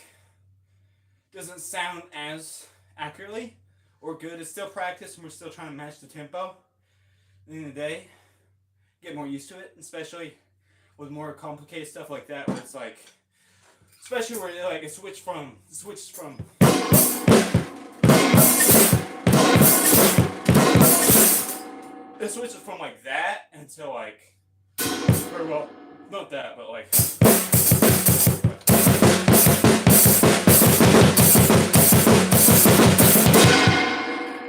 doesn't sound as accurately or good, it's still practice and we're still trying to match the tempo. At the end of the day, get more used to it, especially with more complicated stuff like that, where it's like, especially where like it switches from like that until like, or well, not that, but like,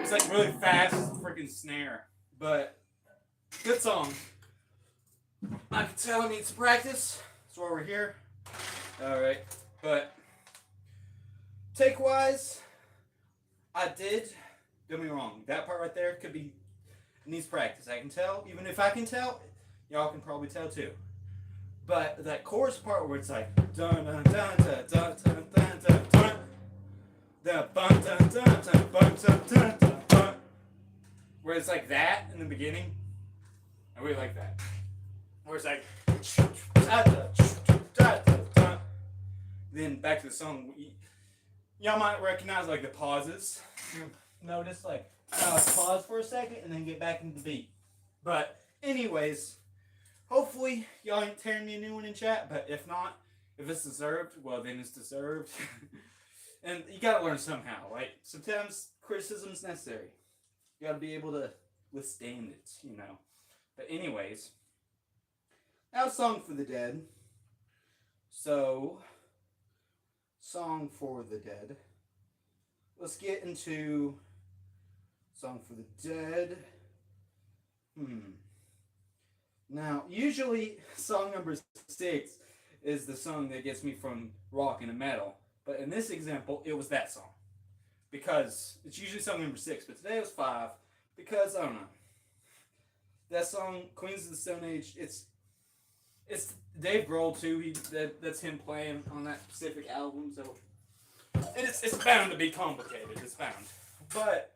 it's like really fast freaking snare, but good song. I can tell it needs practice. That's why we're here. Alright, but take wise, I did, don't get me wrong, that part right there could be, needs practice. I can tell, even if I can tell, y'all can probably tell too. But that chorus part where it's like dun dun dun dun dun dun dun dun dun, the bun dun dun dun bun dun dun dun dun, where it's like that in the beginning, I really like that. Where it's like then back to the song. Y'all might recognize like the pauses. Notice like pause for a second and then get back into the beat. But anyways, hopefully y'all ain't tearing me a new one in chat. But if not, if it's deserved, well then it's deserved. And you gotta learn somehow. Like sometimes criticism's necessary. You gotta be able to withstand it, you know. But anyways, now Song for the Dead. So, Song for the Dead. Let's get into Song for the Dead. Now, usually song number 6 is the song that gets me from rock into metal. But in this example, it was that song. Because it's usually song number 6, but today it was 5. Because, I don't know. That song, Queens of the Stone Age, it's Dave Grohl too. That's him playing on that specific album. So it's bound to be complicated. It's bound. But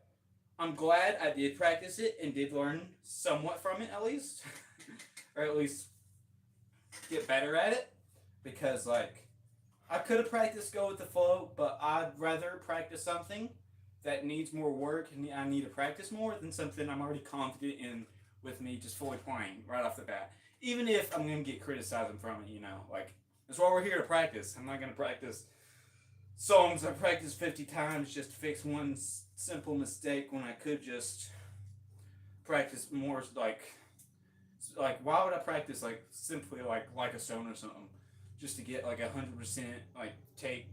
I'm glad I did practice it and did learn somewhat from it at least, or at least get better at it. Because like I could have practiced go with the flow, but I'd rather practice something that needs more work and I need to practice more than something I'm already confident in with me just fully playing right off the bat. Even if I'm going to get criticized from it, you know, like, that's why we're here to practice. I'm not going to practice songs I practiced 50 times just to fix one simple mistake when I could just practice more, like why would I practice, like, simply, like a stone or something, just to get, like, 100%, like, take,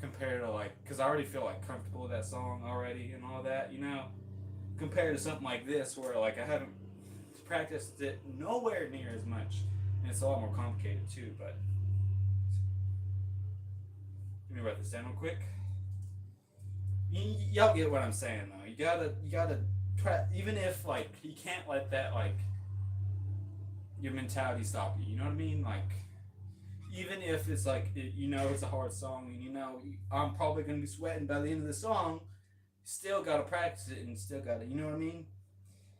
compared to, like, because I already feel, like, comfortable with that song already and all that, you know, compared to something like this where, like, I haven't practiced it nowhere near as much, and it's a lot more complicated too. But let me write this down real quick. Y'all get what I'm saying though. You gotta try, even if like you can't let that like your mentality stop you. You know what I mean? Like even if it's like you know it's a hard song and you know I'm probably gonna be sweating by the end of the song, still gotta practice it and still gotta, you know what I mean?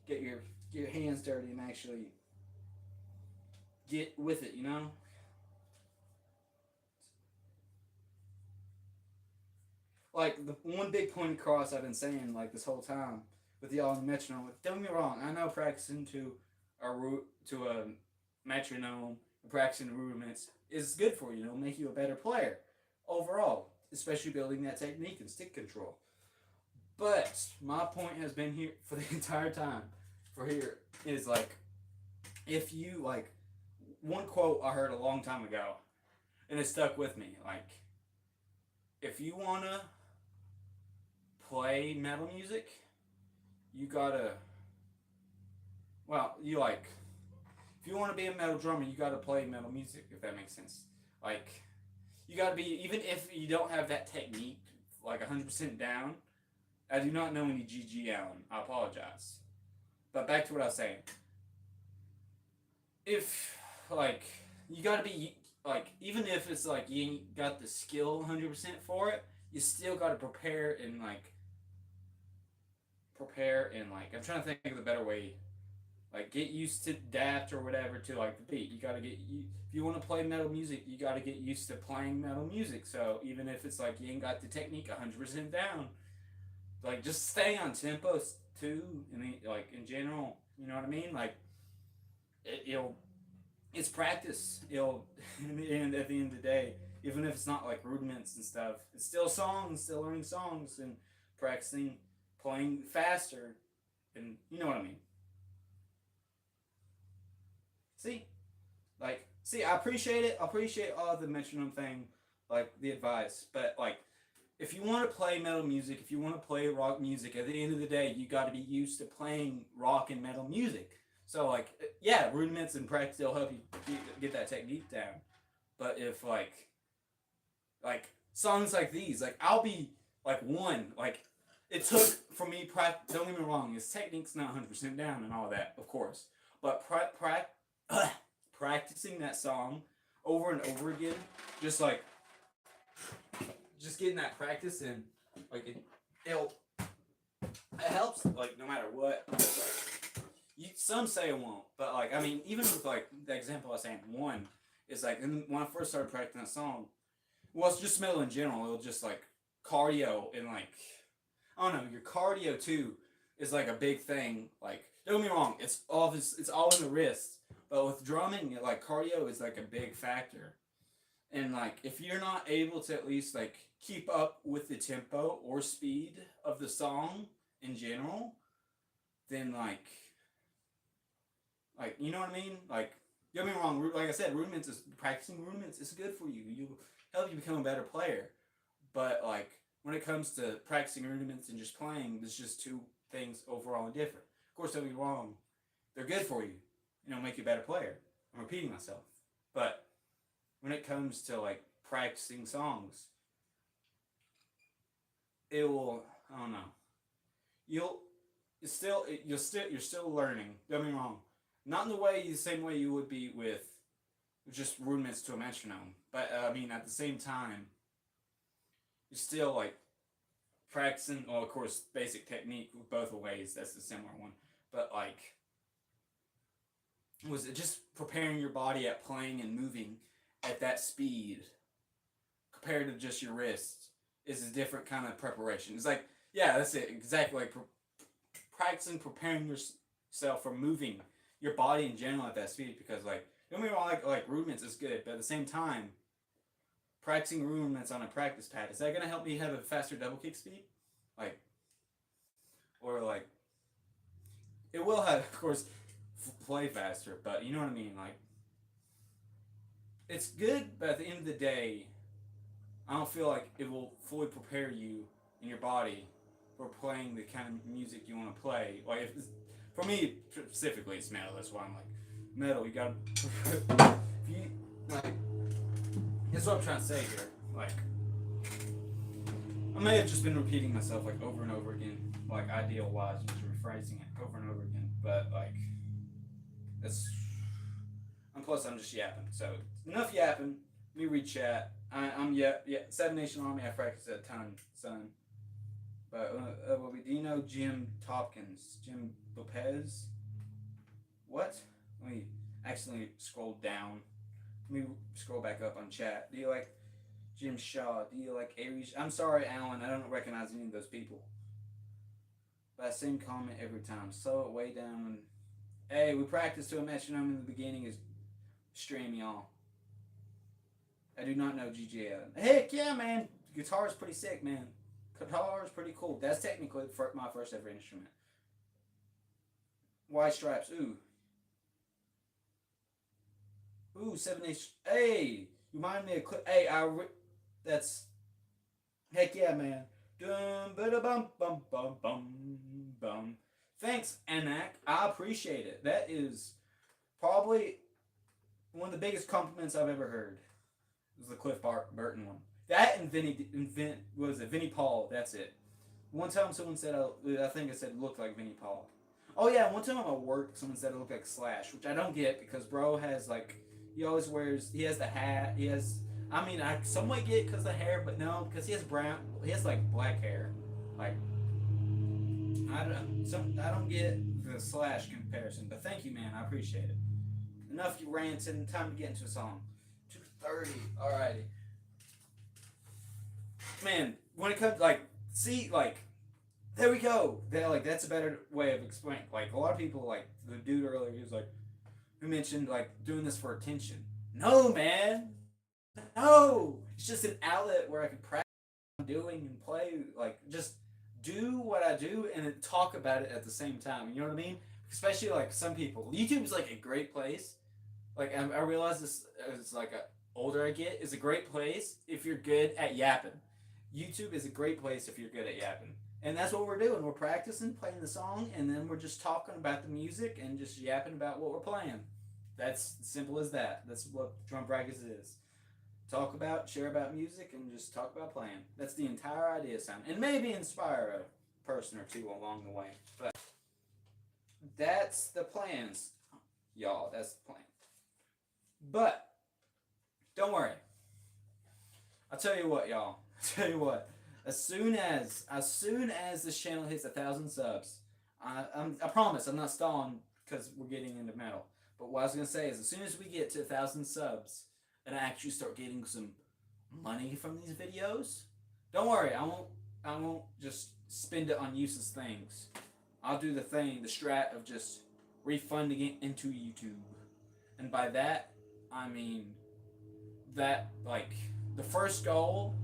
Get your hands dirty and actually get with it, you know? Like, the one big point across I've been saying, like, this whole time with y'all in the metronome, don't get me wrong, I know practicing to a metronome, practicing the rudiments is good for you, it'll make you a better player overall, especially building that technique and stick control. But my point has been here for the entire time. For here is like, if you like, one quote I heard a long time ago, and it stuck with me. Like, if you wanna play metal music, you gotta, well, you like, if you want to be a metal drummer, you got to play metal music, if that makes sense. Like, you got to be, even if you don't have that technique, like 100% down. I do not know any G.G. Allen. I apologize. But back to what I was saying. If, like, you got to be, like, even if it's like you ain't got the skill 100% for it, you still got to prepare and, like, I'm trying to think of the better way. Like, get used to daft or whatever to, like, the beat. You got to get, if you want to play metal music, you got to get used to playing metal music. So even if it's like you ain't got the technique 100% down, like, just stay on tempo too. I mean, like, in general, you know what I mean? Like, it's practice. And at the end of the day, even if it's not like rudiments and stuff, it's still songs, still learning songs and practicing playing faster. And you know what I mean? See, I appreciate it. I appreciate all the metronome thing, like the advice. But like, if you want to play metal music, if you want to play rock music, at the end of the day, you got to be used to playing rock and metal music. So like, yeah, rudiments and practice will help you get that technique down. But if like songs like these, like I'll be like like it took for me. Don't get me wrong, his technique's not 100% down and all that, of course. But practicing that song over and over again, just getting that practice and like it helps, like, no matter what. Some say it won't, but like, I mean, even with like the example I was saying, one is like, when I first started practicing that song, well, it's just metal in general. It'll just like cardio and like, I don't know, your cardio too is like a big thing. Like, don't get me wrong, it's all in the wrist, but with drumming, like cardio is like a big factor. And like, if you're not able to at least like keep up with the tempo or speed of the song in general, then like you know what I mean? Like, don't get me wrong, like I said, practicing rudiments is good for you. You help you become a better player. But like, when it comes to practicing rudiments and just playing, there's just two things overall different. Of course, don't get me wrong, they're good for you. You know, make you a better player. I'm repeating myself. But when it comes to like practicing songs, it will, I don't know. You're still learning. Don't get me wrong. Not in the same way you would be with just rudiments to a metronome. But I mean, at the same time, you're still like practicing. Well, of course, basic technique with both ways. That's the similar one. But like, was it just preparing your body at playing and moving at that speed compared to just your wrists is a different kind of preparation. It's like, yeah, that's it, exactly. Like practicing preparing yourself for moving your body in general at that speed, because like, don't get me wrong, like rudiments is good, but at the same time, practicing rudiments on a practice pad, is that gonna help me have a faster double kick speed? Like, or like, it will have, of course, play faster, but you know what I mean? Like, it's good, but at the end of the day, I don't feel like it will fully prepare you in your body for playing the kind of music you want to play. Like, for me specifically, it's metal. That's why I'm like, metal. You gotta, that's what I'm trying to say here. Like, I may have just been repeating myself like over and over again, like ideal wise, just rephrasing it over and over again. But like, and plus I'm just yapping. So enough yapping. Let me read chat. I'm 7 Nation Army. I practice a ton, son. But do you know Jim Tompkins? Jim Lopez? What? Let me accidentally scroll down. Let me scroll back up on chat. Do you like Jim Shaw? Do you like Aries? I'm sorry, Alan. I don't recognize any of those people. But same comment every time. Slow it way down. Hey, we practiced to a metronome in the beginning. Is stream, y'all. I do not know G.G. Allen. Heck yeah, man. Guitar is pretty sick, man. Guitar is pretty cool. That's technically my first ever instrument. White Stripes. Ooh, 7 Nation. Hey, remind me of clip. Hey, that's. Heck yeah, man. Dum ba bum bum bum bum bum. Thanks, Anak. I appreciate it. That is Probably one of the biggest compliments I've ever heard was the Cliff Burton one. That and Vinnie Paul. That's it. One time someone said, I think it said it looked like Vinnie Paul. Oh yeah, one time at work someone said it looked like Slash, which I don't get because bro has like, he always wears, he has the hat, he has, I mean, I somewhat get because of the hair, but no, because he has like black hair. Like, I don't get the Slash comparison, but thank you, man, I appreciate it. Enough you ranting, time to get into a song. 2:30, alrighty. Man, when it comes, like, see, like, there we go. That's a better way of explaining. Like, a lot of people, like, the dude earlier, he was like, who mentioned, like, doing this for attention. No, man. No. It's just an outlet where I can practice what I'm doing and play, like, just do what I do and then talk about it at the same time. You know what I mean? Especially, like, some people. YouTube's, like, a great place. Like, I realize this as, like, older I get, is a great place if you're good at yapping. YouTube is a great place if you're good at yapping. And that's what we're doing. We're practicing, playing the song, and then we're just talking about the music and just yapping about what we're playing. That's simple as that. That's what drum practice is. Talk about, share about music, and just talk about playing. That's the entire idea, Sam. And maybe inspire a person or two along the way. But that's the plans, y'all. That's the plan. But don't worry. I'll tell you what, y'all. I'll tell you what. As soon as this channel hits 1,000 subs, I promise I'm not stalling because we're getting into metal. But what I was gonna say is, as soon as we get to 1,000 subs, and I actually start getting some money from these videos, don't worry. I won't just spend it on useless things. I'll do the strat of just refunding it into YouTube, and by that I mean that, like, the first goal,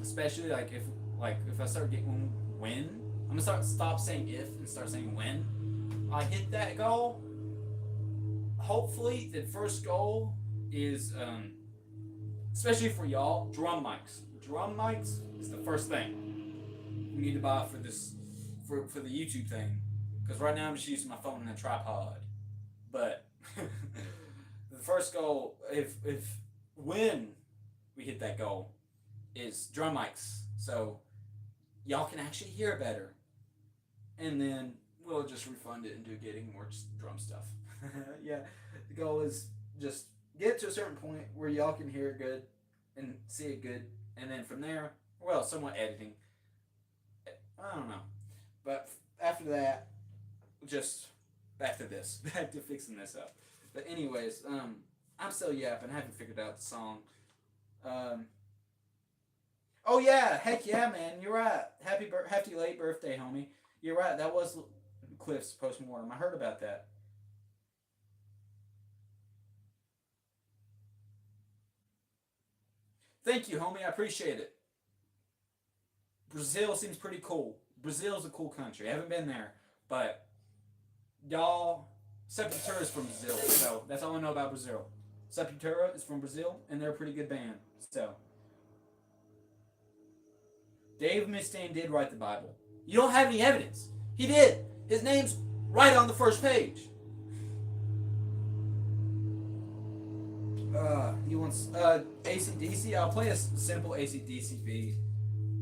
especially if I start getting when, I'm gonna stop saying if and start saying when I hit that goal. Hopefully, the first goal is, especially for y'all, drum mics. Drum mics is the first thing we need to buy for this, for the YouTube thing. Because right now I'm just using my phone and a tripod. But the first goal, when we hit that goal, is drum mics, so y'all can actually hear better, and then we'll just refund it into getting more drum stuff. Yeah, the goal is just get to a certain point where y'all can hear it good and see it good, and then from there, well, somewhat editing. I don't know, but after that, just back to this, back to fixing this up. But anyways, I'm still yapping. I haven't figured out the song. Oh yeah, heck yeah, man, you're right. Happy late birthday, homie. You're right. That was Cliff's postmortem. I heard about that. Thank you, homie. I appreciate it. Brazil seems pretty cool. Brazil's a cool country. I haven't been there, but y'all, Sepultura is from Brazil, so that's all I know about Brazil. Sepultura is from Brazil, and they're a pretty good band. So, Dave Mustaine did write the Bible. You don't have any evidence. He did. His name's right on the first page. He wants AC/DC. I'll play a simple AC/DC beat,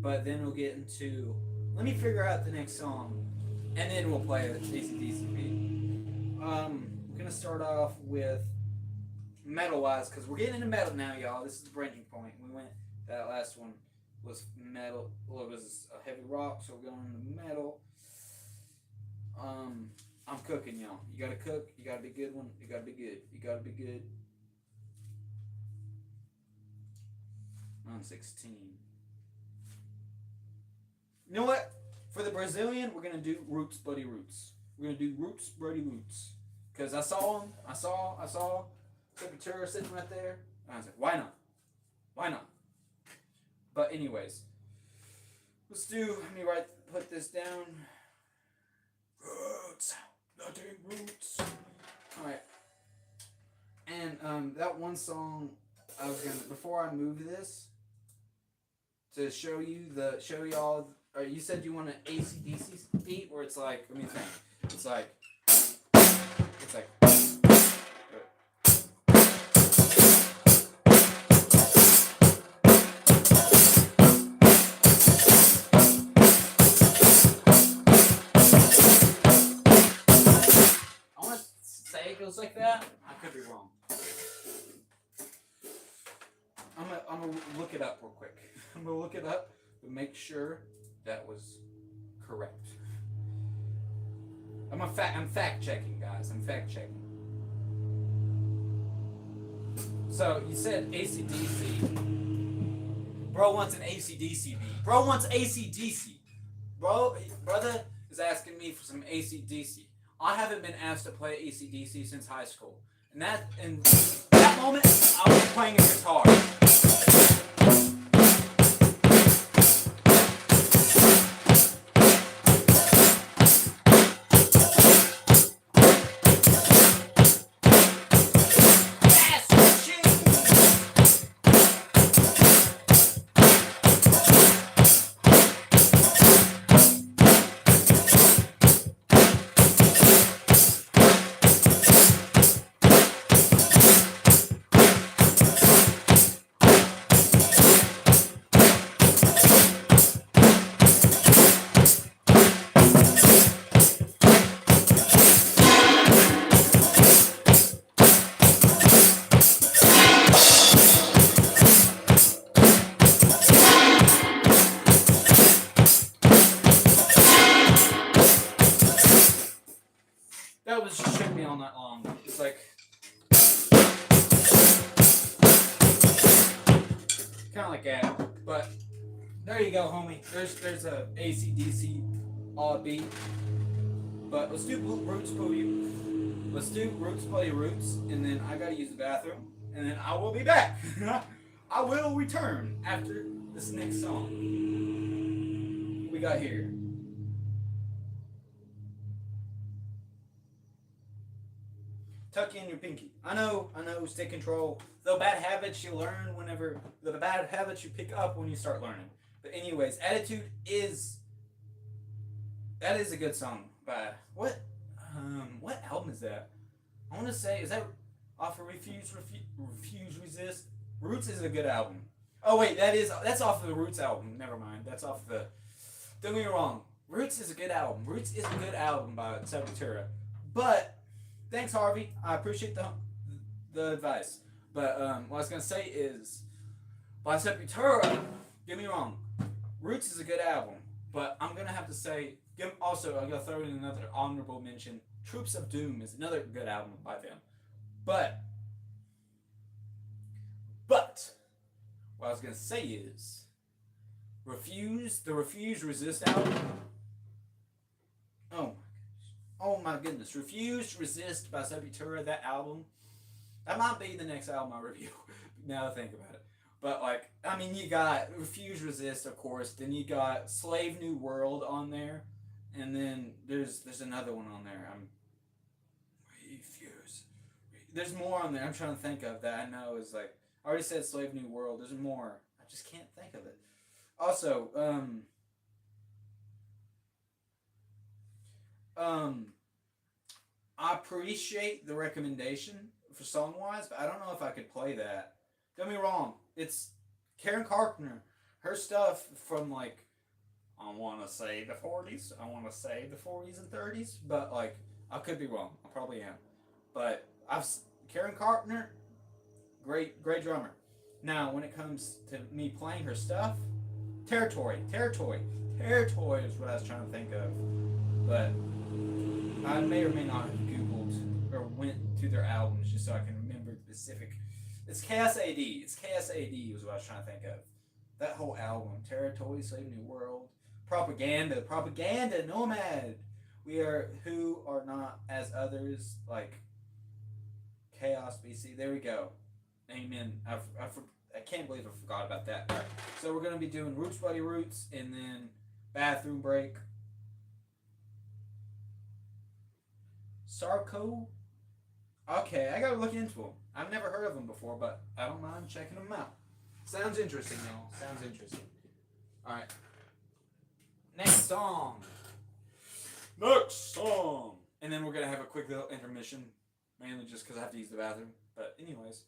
but then we'll get into. Let me figure out the next song, and then we'll play an AC/DC beat. We're gonna start off with metal-wise, because we're getting into metal now, y'all. This is the breaking point. We went, that last one was metal. Well, it was a heavy rock, so we're going into metal. I'm cooking, y'all. You gotta cook. You gotta be good one. You gotta be good. You gotta be good. On 16. You know what? For the Brazilian, we're gonna do Roots, Bloody Roots. We're gonna do Roots, Bloody Roots. Because I saw him. I saw Sepultura sitting right there. And I was like, why not? Why not? But anyways, let me put this down. Roots, bloody roots. Alright. And that one song, I was gonna, before I move this, to show y'all, or you said you want an AC/DC beat where it's like, let me think. It's like feels like that. I could be wrong. I'm gonna look it up real quick. I'm gonna look it up to make sure that was correct. I'm fact checking, guys. I'm fact checking. So you said AC/DC. Bro wants an AC/DC beat. Bro wants AC/DC. Brother is asking me for some AC/DC. I haven't been asked to play AC/DC since high school. And that moment, I was playing a guitar. That was just took me all night long. It's like kind of like that, but there you go, homie. There's a AC/DC beat, but let's do Roots play Roots, and then I gotta use the bathroom, and then I will be back. I will return after this next song. What we got here? Tuck in your pinky. I know, stick control. The bad habits you learn the bad habits you pick up when you start learning. But anyways, Attitude is a good song by, what album is that? I want to say, is that off of Refuse, Resist? Roots is a good album. Oh wait, that's off of the Roots album. Never mind, that's off the, don't get me wrong. Roots is a good album. Roots is a good album by Sepultura. But, thanks, Harvey. I appreciate the advice. But what I was going to say is, by Sepultura, don't get me wrong, Roots is a good album. But I'm going to have to say, also, I'm going to throw in another honorable mention. Troops of Doom is another good album by them. But, what I was going to say is, the Refuse Resist album. Oh my goodness. Refuse Resist by Sepultura, that album. That might be the next album I review, now that I think about it. But you got Refuse Resist, of course. Then you got Slave New World on there. And then there's another one on there. Refuse. There's more on there I'm trying to think of that I know is I already said Slave New World. There's more. I just can't think of it. Also, I appreciate the recommendation for song-wise, but I don't know if I could play that. Don't get me wrong. It's Karen Carpenter. Her stuff from, I want to say the 40s. I want to say the 40s and 30s, but, I could be wrong. I probably am. But Karen Carpenter, great drummer. Now, when it comes to me playing her stuff, Territory is what I was trying to think of. But I may or may not have Googled or went to their albums just so I can remember the specific. It's KSAD. It's KSAD was what I was trying to think of. That whole album. Territory, Slave New World. Propaganda, Nomad. We are who are not as others, Chaos BC. There we go. Amen. I can't believe I forgot about that. All right. So we're going to be doing Roots Buddy Roots and then Bathroom Break. Sarko? Okay, I got to look into them. I've never heard of them before, but I don't mind checking them out. Sounds interesting, y'all. Sounds interesting. All right. Next song. And then we're going to have a quick little intermission, mainly just because I have to use the bathroom. But anyways.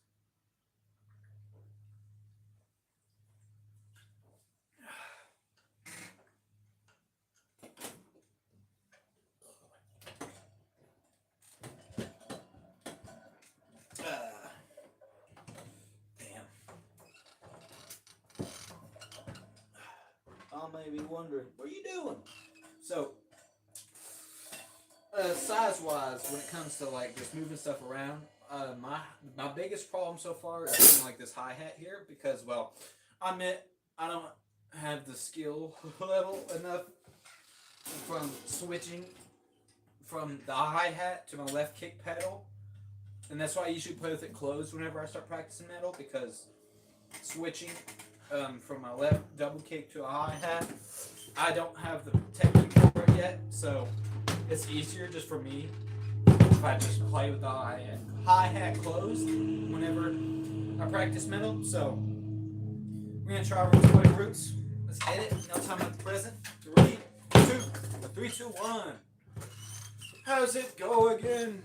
may be wondering, what are you doing? So, size-wise, when it comes to like just moving stuff around, my biggest problem so far is doing like this hi-hat here because, well, I admit I don't have the skill level enough from switching from the hi-hat to my left kick pedal, and that's why I usually play with it closed whenever I start practicing metal, because switching from my left double kick to a hi-hat, I don't have the technique for it yet, so it's easier just for me if I just play with the hi-hat closed whenever I practice metal. So we're gonna try roots, play roots. Let's hit it. No time at the present. 3, 2, 1. How's it go again?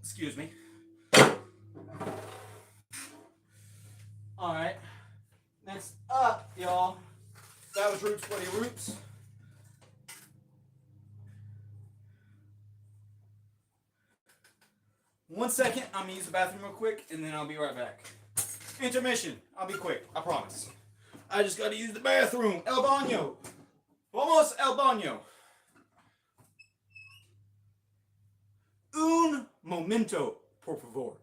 Excuse me. Alright. Next up, y'all. That was Roots Buddy Roots. One second, I'm gonna use the bathroom real quick and then I'll be right back. Intermission. I'll be quick, I promise. I just gotta use the bathroom. El baño. Vamos el baño. Un momento, por favor.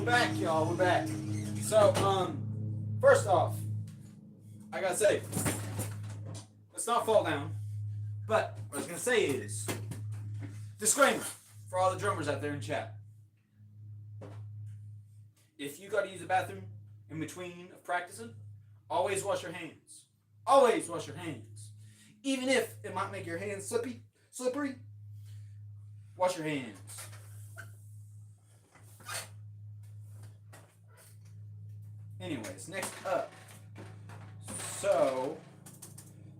We're back, y'all. We're back. So, first off, I gotta say, let's not fall down. But what I was gonna say is, disclaimer for all the drummers out there in chat. If you gotta use the bathroom in between of practicing, always wash your hands. Always wash your hands. Even if it might make your hands slippery, wash your hands. Anyways, next up. So,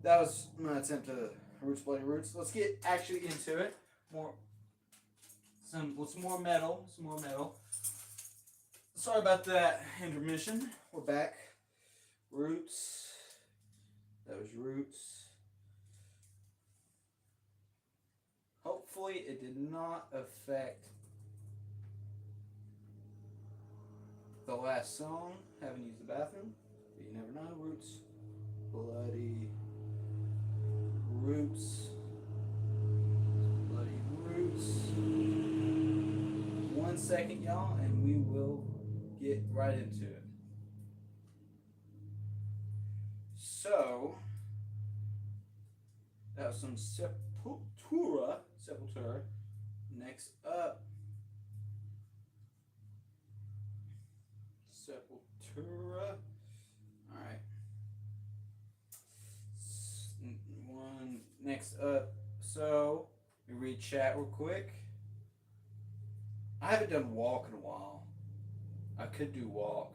that was my attempt to Roots Bloody Roots. Let's get actually into it. Some more metal. Sorry about that intermission. We're back. Roots. That was Roots. Hopefully it did not affect the last song. Haven't used the bathroom, but you never know. Roots. Bloody Roots. Bloody Roots. 1 second, y'all, and we will get right into it. So, that was some Sepultura. Next up, Sepultura. Alright. Next up. So, we read chat real quick. I haven't done walk in a while. I could do walk.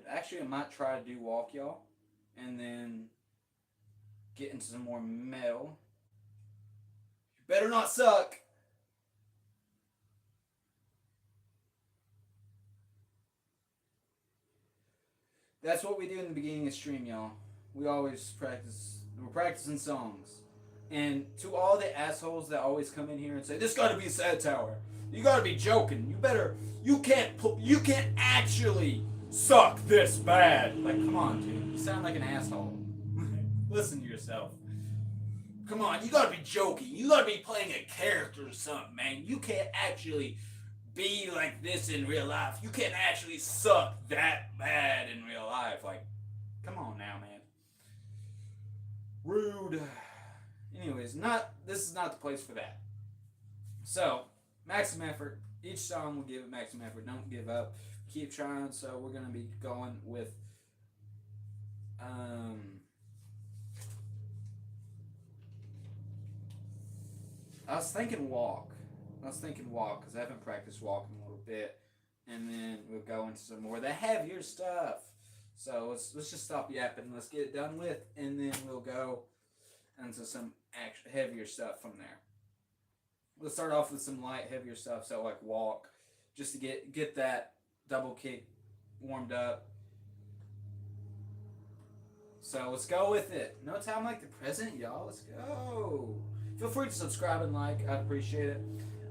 Actually, I might try to do walk, y'all. And then get into some more metal. You better not suck. That's what we do in the beginning of stream, y'all. We always practice. We're practicing songs. And to all the assholes that always come in here and say, this gotta be a sad tower. You gotta be joking. You can't actually suck this bad. Like, come on, dude. You sound like an asshole. Listen to yourself. Come on, you gotta be joking. You gotta be playing a character or something, man. You can't actually be like this in real life. You can't actually suck that bad in real life. Like, come on now, man. Rude. Anyways, this is not the place for that. So, maximum effort. Each song will give it maximum effort. Don't give up. Keep trying. So we're gonna be going with I was thinking walk because I haven't practiced walking a little bit, and then we'll go into some more of the heavier stuff. So let's just stop yapping. Let's get it done with, and then we'll go into some heavier stuff from there. Let's start off with some light, heavier stuff. So like walk, just to get that double kick warmed up. So let's go with it. No time like the present, y'all. Let's go. Feel free to subscribe and like. I'd appreciate it.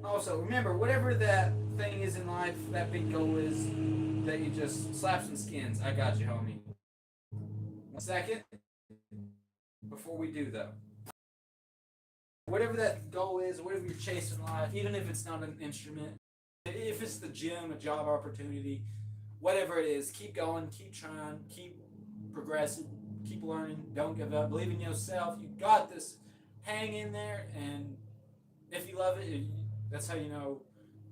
Also, remember, whatever that thing is in life, that big goal is, that you just slap some skins. I got you, homie. 1 second. Before we do, though. Whatever that goal is, whatever you're chasing in life, even if it's not an instrument, if it's the gym, a job opportunity, whatever it is, keep going, keep trying, keep progressing, keep learning, don't give up, believe in yourself, you got this, hang in there, and if you love it, that's how you know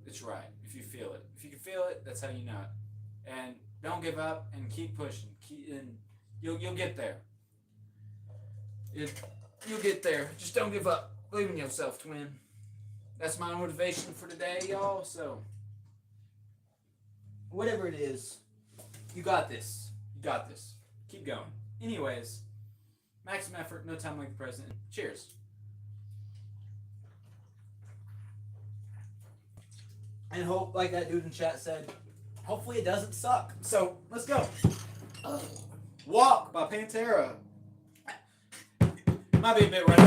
it's right, if you feel it. If you can feel it, that's how you know it. And don't give up, and keep pushing, and you'll get there. You'll get there, just don't give up, believe in yourself, twin. That's my motivation for today, y'all. So, whatever it is, you got this. You got this. Keep going. Anyways, maximum effort, no time like the present. Cheers. And hope, like that dude in chat said, hopefully it doesn't suck. So, let's go. Walk by Pantera. Might be a bit right.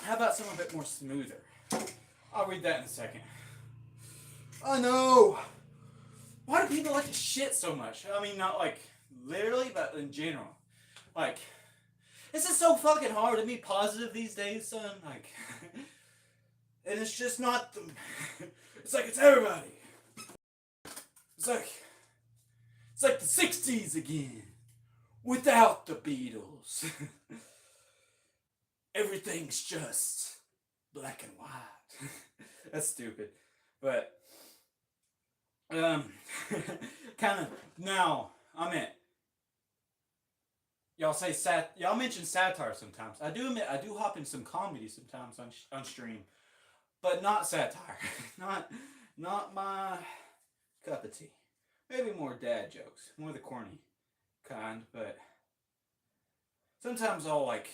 How about something a bit more smoother? I'll read that in a second. Oh no! Why do people like to shit so much? I mean, not like literally, but in general. Like, this is so fucking hard to be positive these days, son. Like, and it's just not the. It's like it's everybody. It's like the '60s again, without the Beatles. Everything's just black and white. That's stupid, but kind of now. I mean, y'all mention satire sometimes. I do admit I do hop in some comedy sometimes on stream, but not satire. not my cup of tea. Maybe more dad jokes, more the corny kind, but sometimes I'll like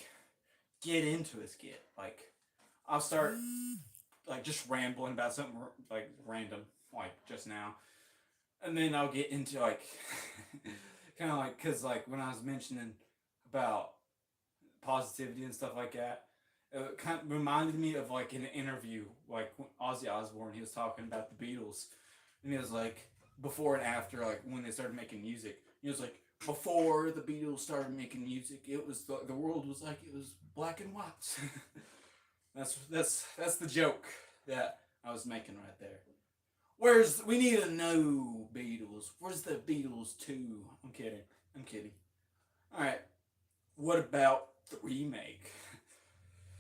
get into a skit. Like I'll start like just rambling about something like random, like just now, and then I'll get into like kind of like because like when I was mentioning about positivity and stuff like that, it kind of reminded me of like an interview like when Ozzy Osbourne, he was talking about the Beatles, and he was like before and after, like when they started making music, he was like before the Beatles started making music, it was the world was like it was black and white. That's the joke that I was making right there. We need to know Beatles. Where's the Beatles 2? I'm kidding. I'm kidding. Alright. What about the remake?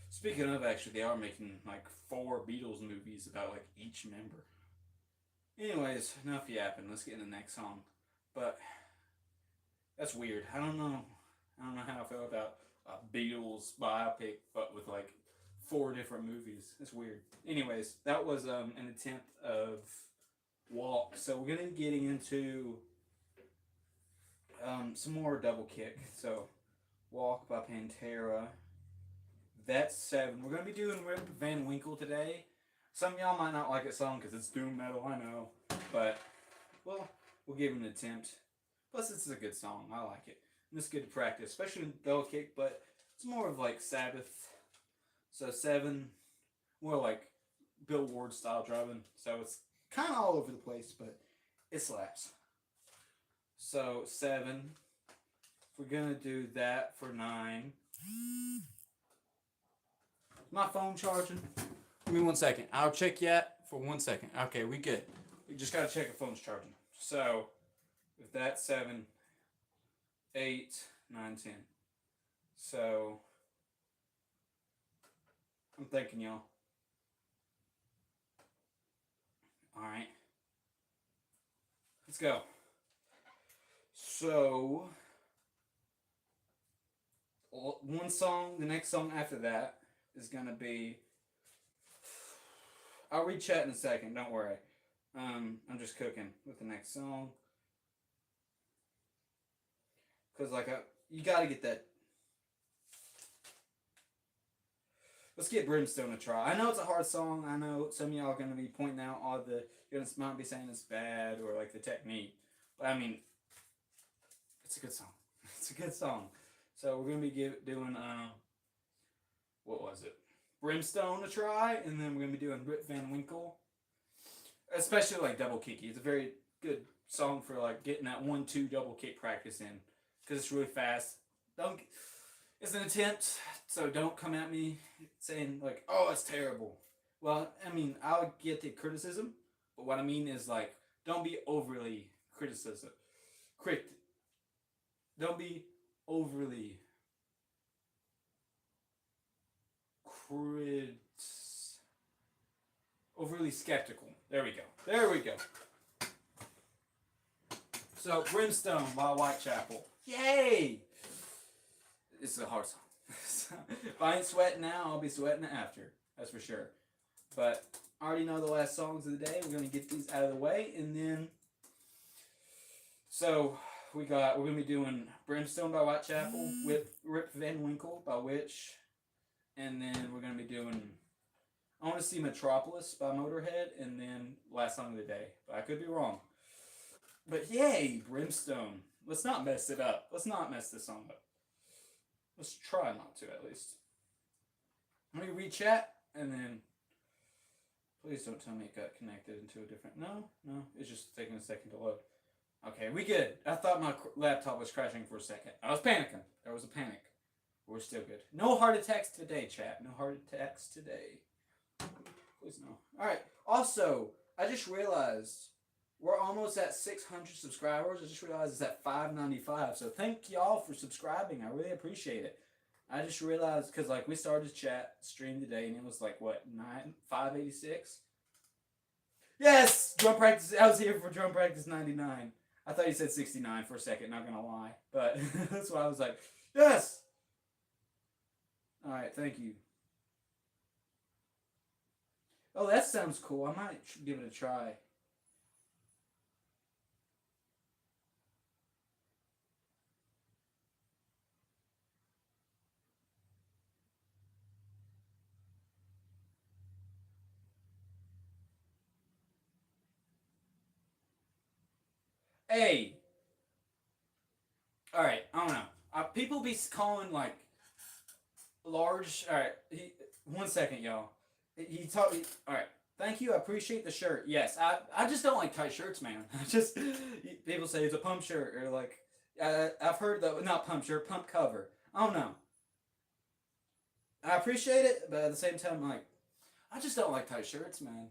Speaking of, actually, they are making like 4 Beatles movies about like each member. Anyways, enough yapping. Let's get into the next song. But that's weird. I don't know. I don't know how I feel about a Beatles biopic, but with like 4 different movies. It's weird. Anyways, that was an attempt of Walk. So we're gonna be getting into some more double kick. So Walk by Pantera. That's 7. We're gonna be doing Rip Van Winkle today. Some of y'all might not like that song because it's doom metal, I know, but well, we'll give it an attempt. Plus, it's a good song. I like it. And it's good to practice, especially in double kick. But it's more of like Sabbath. So 7, more like Bill Ward style drumming. So it's kind of all over the place, but it slaps. So 7. We're gonna do that for 9. Is my phone charging? Give me 1 second. I'll check yet for 1 second. Okay, we good. We just gotta check if phone's charging. So if that's 7, 8, 9, 10. So I'm thinking, y'all. Alright. Let's go. So one song, the next song after that is gonna be, I'll read chat in a second, don't worry. I'm just cooking with the next song. Cause like you gotta get that. Let's get Brimstone a try. I know it's a hard song. I know some of y'all are gonna be pointing out all the, you're gonna might be saying it's bad or like the technique. But I mean, it's a good song. It's a good song. So we're gonna be doing what was it? Brimstone a try, and then we're gonna be doing Rip Van Winkle. Especially like double kicky. It's a very good song for like getting that 1-2 double kick practice in, because it's really fast. It's an attempt, so don't come at me saying like, oh, it's terrible. Well, I mean, I'll get the criticism, but what I mean is like, don't be overly don't be overly overly skeptical. There we go. There we go. So, Brimstone by Whitechapel. Yay! It's a hard song. If I ain't sweating now, I'll be sweating after. That's for sure. But I already know the last songs of the day. We're going to get these out of the way. And then, so we're going to be doing Brimstone by Whitechapel with Rip Van Winkle by Witch. And then we're going to be doing I Want to See Metropolis by Motorhead. And then last song of the day. But I could be wrong. But yay, Brimstone. Let's not mess it up. Let's not mess this song up. Let's try not to, at least. Let me read chat, and then please don't tell me it got connected into a different. No, it's just taking a second to load. Okay, we good. I thought my laptop was crashing for a second. I was panicking. There was a panic. We're still good. No heart attacks today, chat. No heart attacks today. Please no. Alright, also, I just realized we're almost at 600 subscribers. I just realized it's at 595. So thank y'all for subscribing. I really appreciate it. I just realized, because like we started chat stream today and it was like, what, 586? Yes! Drum practice. I was here for drum practice 99. I thought you said 69 for a second, not gonna lie. But that's why I was like, yes! Alright, thank you. Oh, that sounds cool. I might give it a try. Hey! Alright, I don't know. People be calling like large. Alright, 1 second, y'all. He told me. Alright, thank you. I appreciate the shirt. Yes, I just don't like tight shirts, man. People say it's a pump shirt, or like, I've heard the, not pump shirt, pump cover. I don't know. I appreciate it, but at the same time, like, I just don't like tight shirts, man.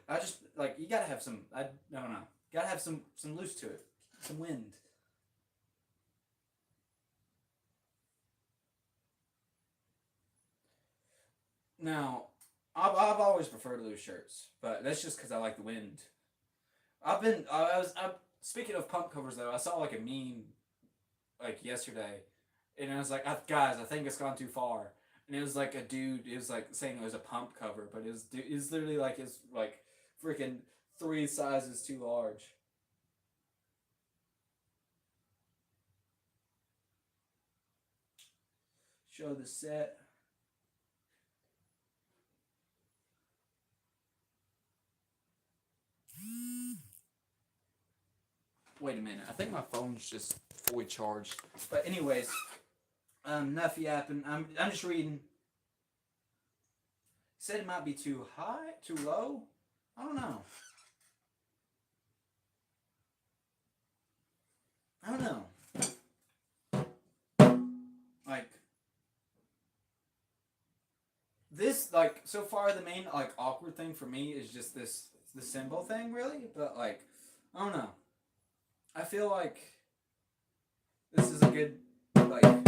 I just like you gotta have some. I don't know. Gotta have some loose to it, some wind. Now, I've always preferred loose shirts, but that's just because I like the wind. I speaking of pump covers though. I saw like a meme like yesterday, and I was like, guys, I think it's gone too far. And it was like a dude. It was like saying it was a pump cover, but it was literally like it's like freaking three sizes too large. Show the set. Wait a minute. I think my phone's just fully charged. But anyways, enough yapping. I'm just reading. Said it might be too high, too low. I don't know. I don't know. Like this, like so far, the main like awkward thing for me is just the symbol thing, really. But like, I don't know. I feel like this is a good like I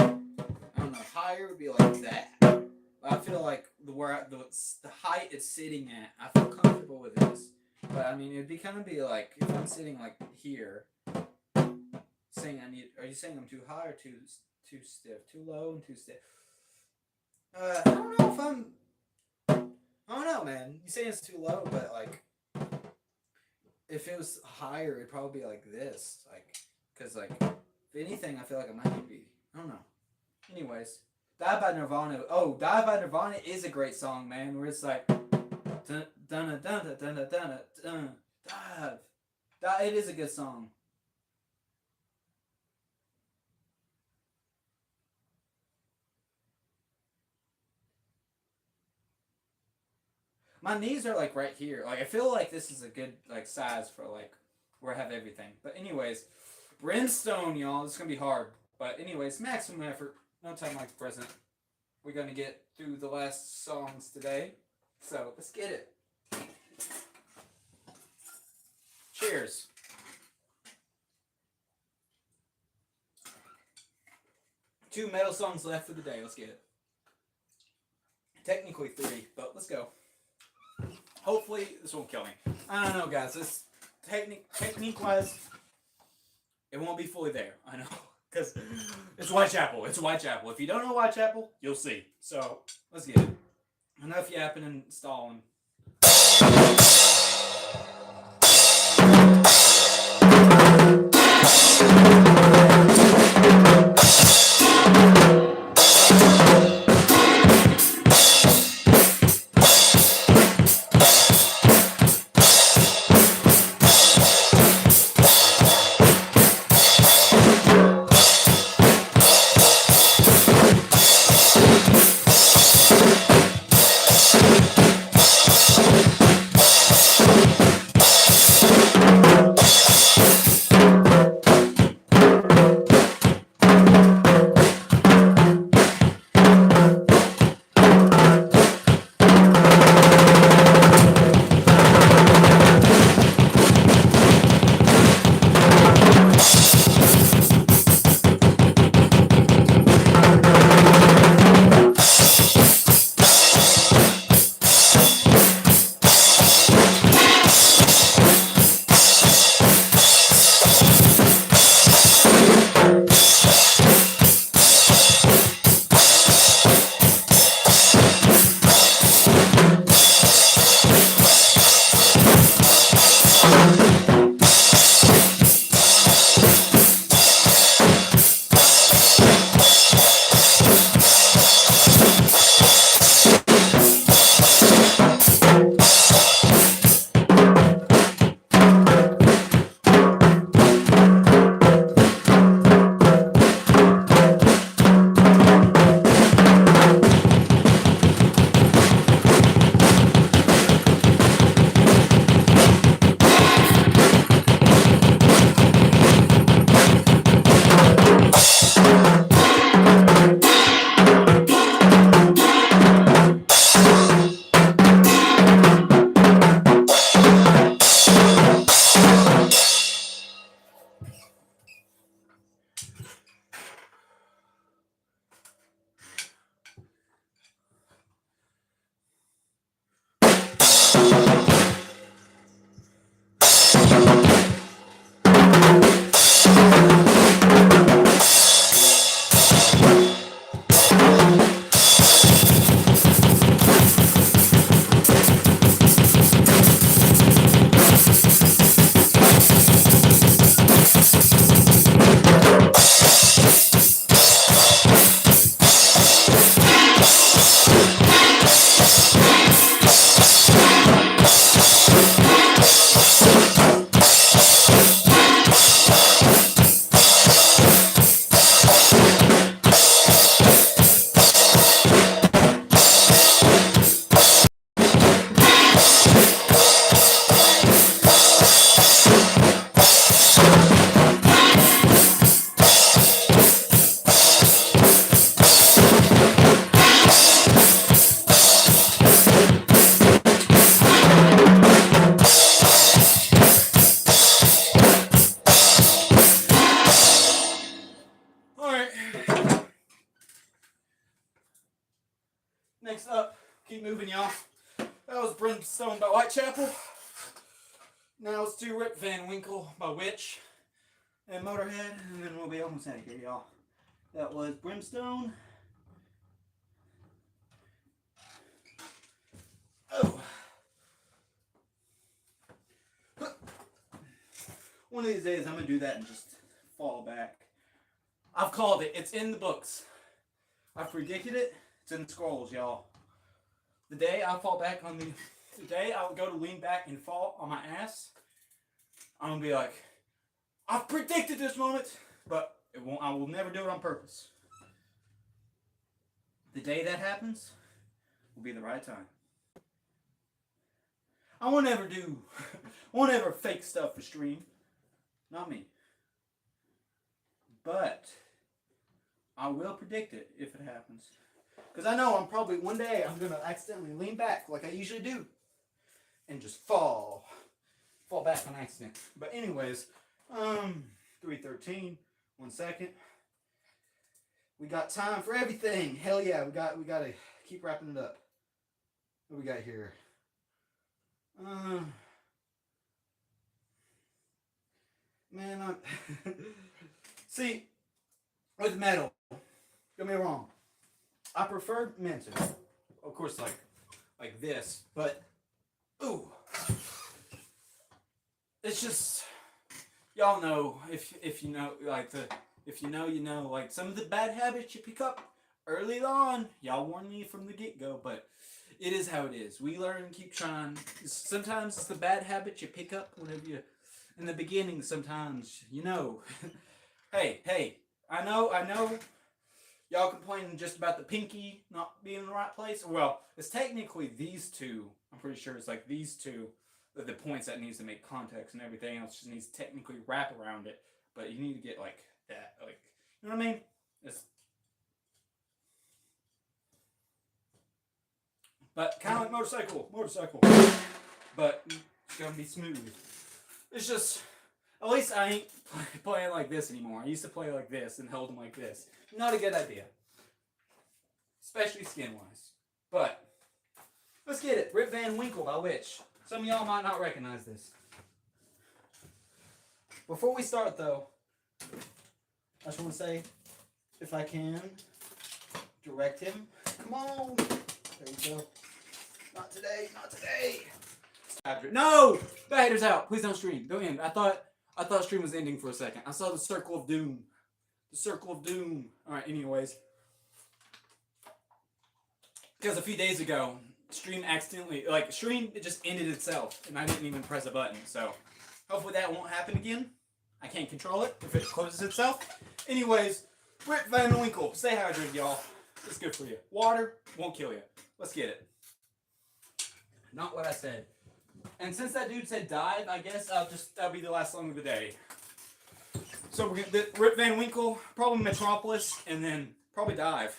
don't know. Higher would be like that. But I feel like the height it's sitting at, I feel comfortable with this. But I mean, it'd be kind of be like if I'm sitting like here, saying I need. Are you saying I'm too high or too stiff, too low and too stiff? I don't know if I'm. I don't know, man. You say it's too low, but like, if it was higher, it'd probably be like this, like, cause like, if anything, I feel like it might be. I don't know. Anyways, "Die" by Nirvana. Oh, "Die" by Nirvana is a great song, man. Where it's like, dun dun dun dun dun dun dun dun. Dive. It is a good song. My knees are like right here. Like I feel like this is a good like size for like where I have everything. But anyways, Brimstone, y'all. It's gonna be hard. But anyways, maximum effort. No time like the present. We're gonna get through the last songs today. So let's get it. Cheers. Two metal songs left for the day. Let's get it. Technically three, but let's go. Hopefully this won't kill me. I don't know, guys. This technique wise, it won't be fully there. I know, because it's Whitechapel. It's Whitechapel. If you don't know Whitechapel, you'll see. So let's get it. Enough yapping and stalling. keep moving, y'all. That was Brimstone by Whitechapel. Now let's do Rip Van Winkle by Witch and Motorhead, and then we'll be almost out of here, y'all. That was Brimstone. Oh. One of these days I'm going to do that and just fall back. I've called it. It's in the books. I've predicted it. It's in the scrolls, y'all. The day I fall back on the day I'll go to lean back and fall on my ass, I'm going to be like, I've predicted this moment, but it won't. I will never do it on purpose. The day that happens will be the right time. I won't ever fake stuff for stream. Not me. But I will predict it if it happens. Because I know one day I'm going to accidentally lean back like I usually do. And just fall back on accident. But anyways, 3:13, 1 second. We got time for everything. Hell yeah, we got to keep wrapping it up. What we got here? Man, see, with metal, don't get me wrong, I prefer Menton, of course, like this, but ooh, it's just, y'all know, if you know, if you know, like some of the bad habits you pick up early on. Y'all warned me from the get-go, but it is how it is. We learn and keep trying. Sometimes it's the bad habit you pick up whenever you, in the beginning, sometimes, you know. Hey, I know, y'all complaining just about the pinky not being in the right place. Well, it's technically these two. I'm pretty sure it's like these two are the points that needs to make contact, and everything else just needs to technically wrap around it. But you need to get like that, like, you know what I mean? It's, but kind of like motorcycle, but it's gonna be smooth. It's just, at least I ain't playing like this anymore. I used to play like this and hold them like this. Not a good idea, especially skin-wise. But let's get it. Rip Van Winkle by Witch. Some of y'all might not recognize this. Before we start, though, I just want to say, if I can, direct him. Come on. There you go. Not today. Not today. No! The hater's out. Please don't stream. Don't end. I thought stream was ending for a second. I saw the circle of doom. The circle of doom. Alright, anyways. Because a few days ago, stream it just ended itself. And I didn't even press a button. So, hopefully that won't happen again. I can't control it if it closes itself. Anyways, Rip Van Winkle. Stay hydrated, y'all. It's good for you. Water won't kill you. Let's get it. Not what I said. And since that dude said dive, I guess that'll be the last song of the day. So we're gonna Rip Van Winkle, probably Metropolis, and then probably Dive.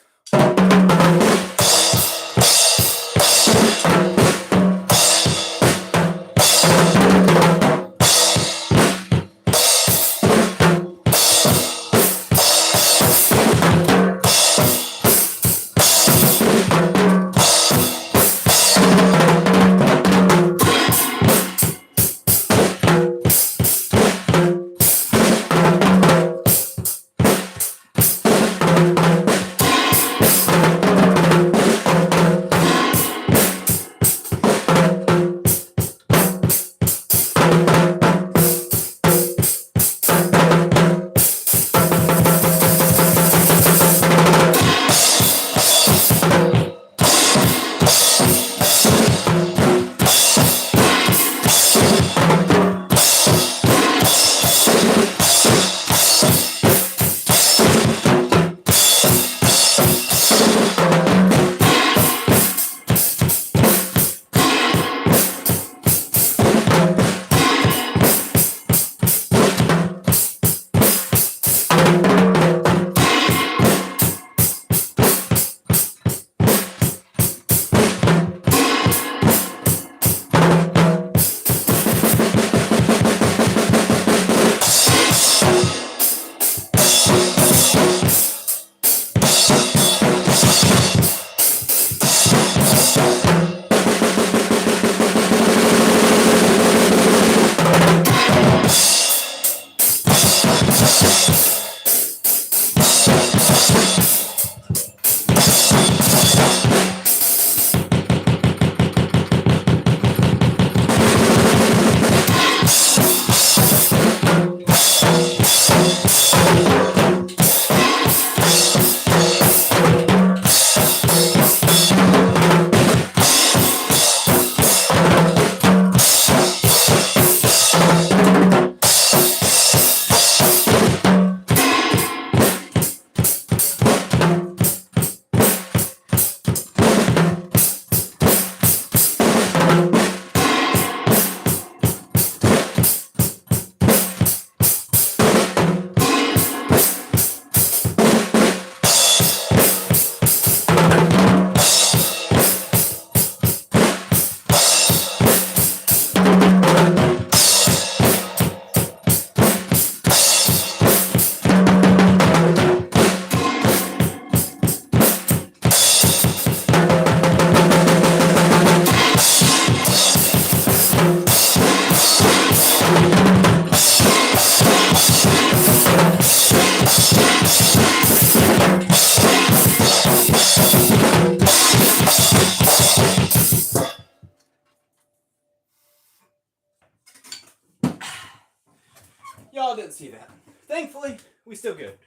Y'all didn't see that. Thankfully, we still good.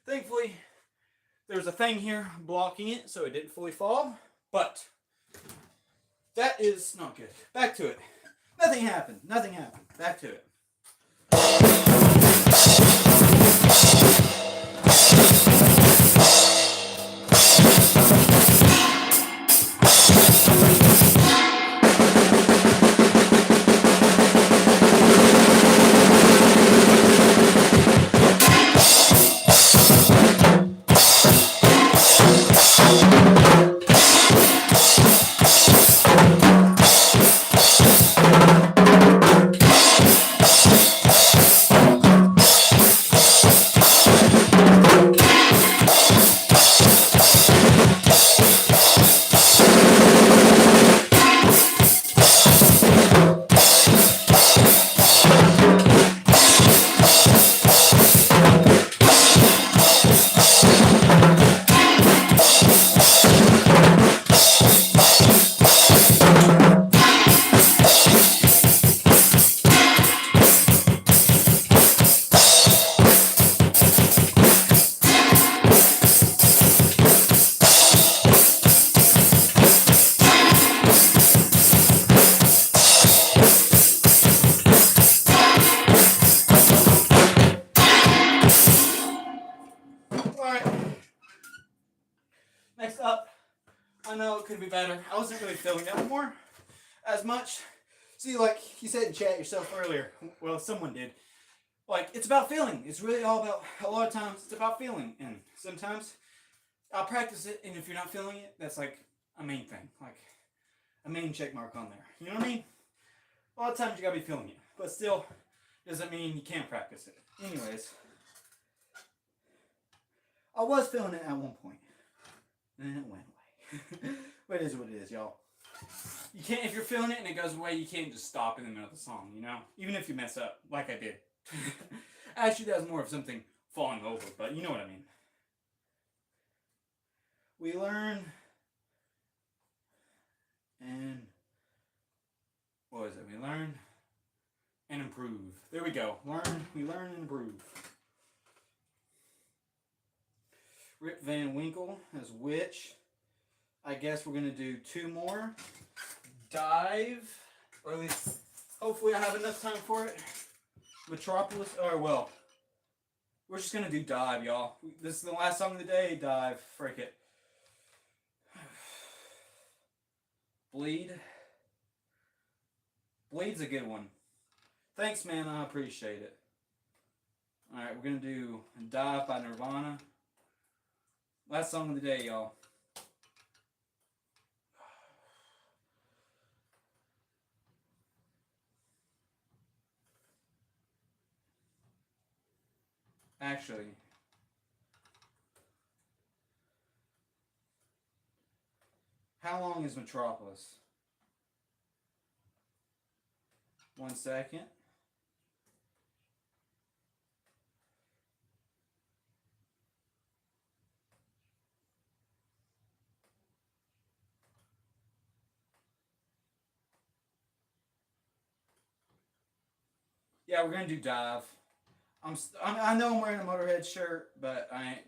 Thankfully, there's a thing here blocking it so it didn't fully fall. But that is not good. Back to it. Nothing happened. Nothing happened. Back to it. Next up, I know it could be better. I wasn't really feeling it anymore as much. See, like you said in chat yourself earlier, well, someone did. Like, it's about feeling. It's really all about, a lot of times, it's about feeling. And sometimes I'll practice it, and if you're not feeling it, that's like a main thing. Like, a main check mark on there. You know what I mean? A lot of times you gotta be feeling it. But still, doesn't mean you can't practice it. Anyways, I was feeling it at one point. And then it went away. But it is what it is, y'all. You can't, if you're feeling it and it goes away, you can't just stop in the middle of the song, you know? Even if you mess up, like I did. Actually, that was more of something falling over, but you know what I mean. We learn and, what is it? We learn and improve. There we go. We learn and improve. Rip Van Winkle as Witch. I guess we're going to do 2 more. Dive. Or at least, hopefully I have enough time for it. Metropolis. Or, well, we're just going to do Dive, y'all. This is the last song of the day. Dive. Frick it. Bleed. Bleed's a good one. Thanks, man. I appreciate it. Alright, we're going to do Dive by Nirvana. Last song of the day, y'all. Actually, how long is Metropolis? 1 second. Yeah, we're gonna do Dive. I know I'm wearing a Motorhead shirt, but I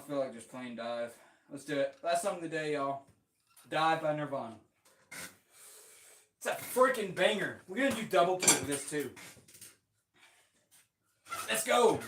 feel like just playing Dive. Let's do it. Last song of the day, y'all. Dive by Nirvana. It's a freaking banger. We're gonna do double kick with this too. Let's go.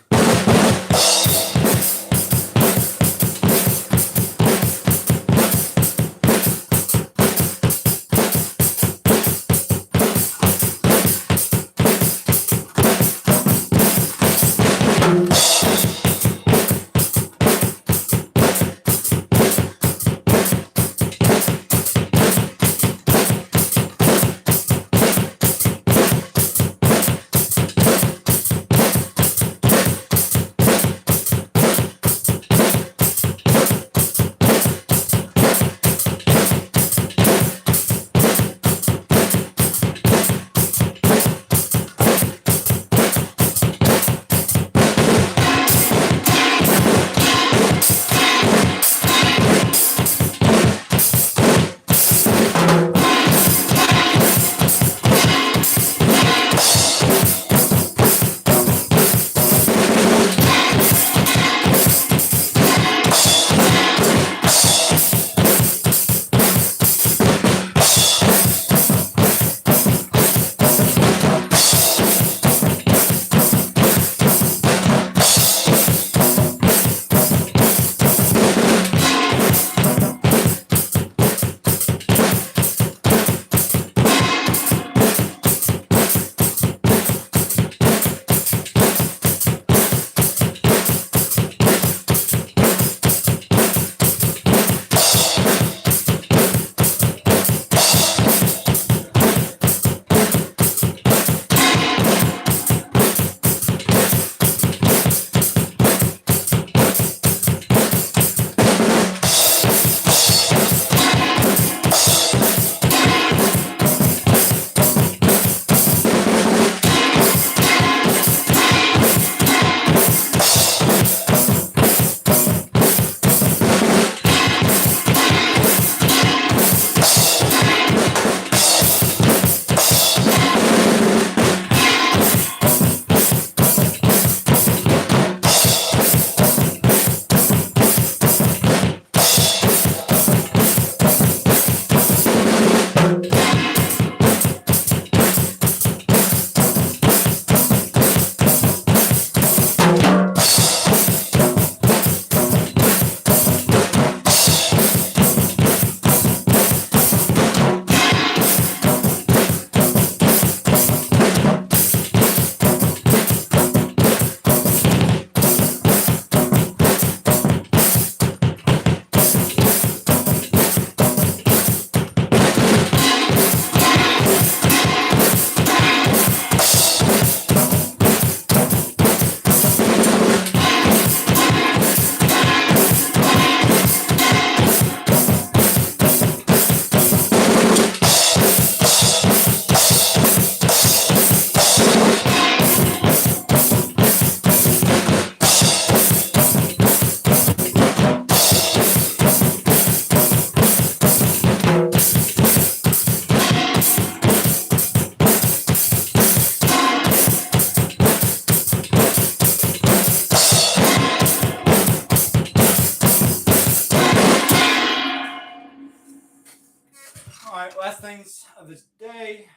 things of this day.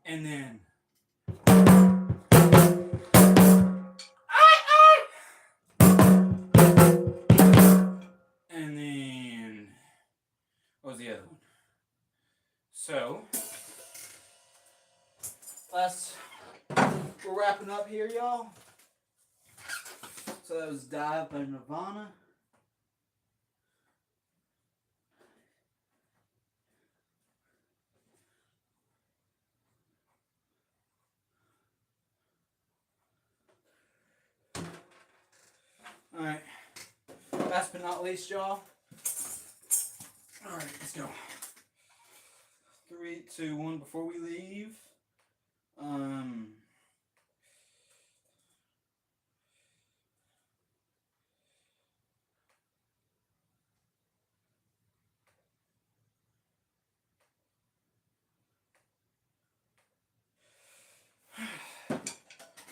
And then what was the other one? So we're wrapping up here, y'all. So that was Dive by Nirvana. Alright. Last but not least, y'all. Alright, let's go. 3, 2, 1 before we leave.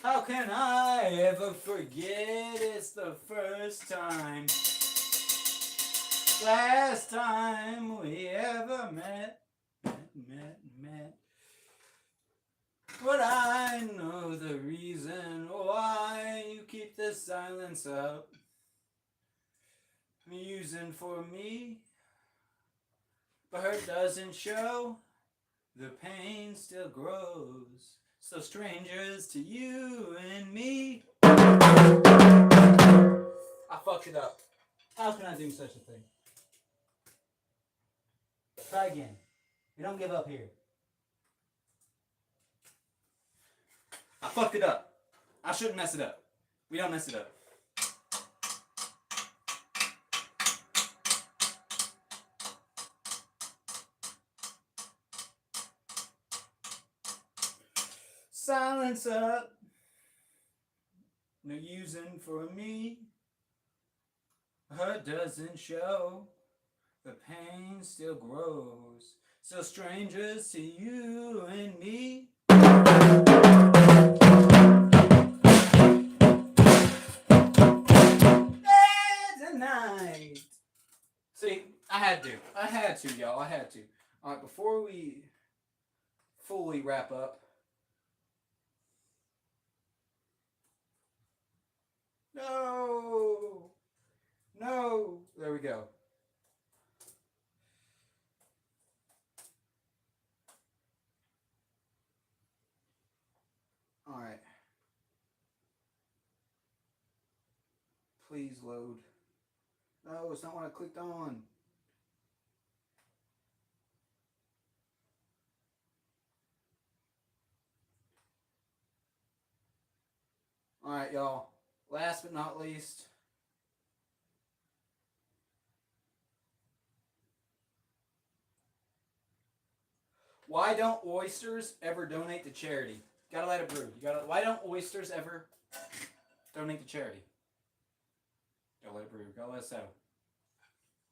How can I ever forget it's the first time, last time we ever met. But I know the reason why you keep the silence up. Musing for me, but hurt doesn't show. The pain still grows. So strangers to you and me. I fucked it up. How can I do such a thing? Try again. We don't give up here. I fucked it up. I shouldn't mess it up. We don't mess it up. Silence up. No using for me. Hurt doesn't show. The pain still grows. So strangers to you and me. Tonight. See, I had to, y'all. I had to. Alright, before we fully wrap up. No. There we go. All right. Please load. No, it's not what I clicked on. All right, y'all. Last but not least. Why don't oysters ever donate to charity? Gotta let it brew. Why don't oysters ever donate to charity? Gotta let it brew. Gotta let it settle.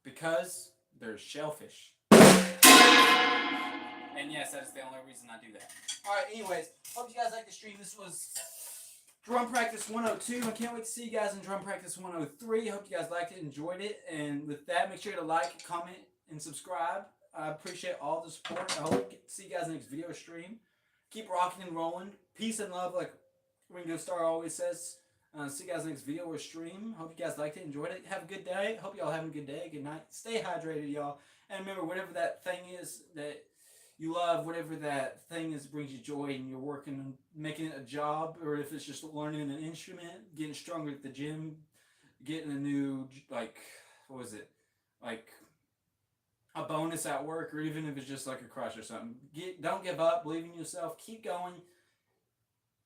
Because they're shellfish. And yes, that is the only reason I do that. Alright, anyways, hope you guys liked the stream. This was Drum Practice 102. I can't wait to see you guys in Drum Practice 103. Hope you guys liked it, enjoyed it. And with that, make sure to like, comment, and subscribe. I appreciate all the support. I hope to see you guys in the next video or stream. Keep rocking and rolling. Peace and love, like Ringo Starr always says. See you guys in the next video or stream. Hope you guys liked it, enjoyed it. Have a good day. Hope y'all having a good day, good night. Stay hydrated, y'all. And remember, whatever that thing is that you love, whatever that thing is brings you joy, and you're working on making it a job, or if it's just learning an instrument, getting stronger at the gym, getting a new, like, what was it? Like a bonus at work, or even if it's just like a crush or something. Don't give up. Believe in yourself. Keep going.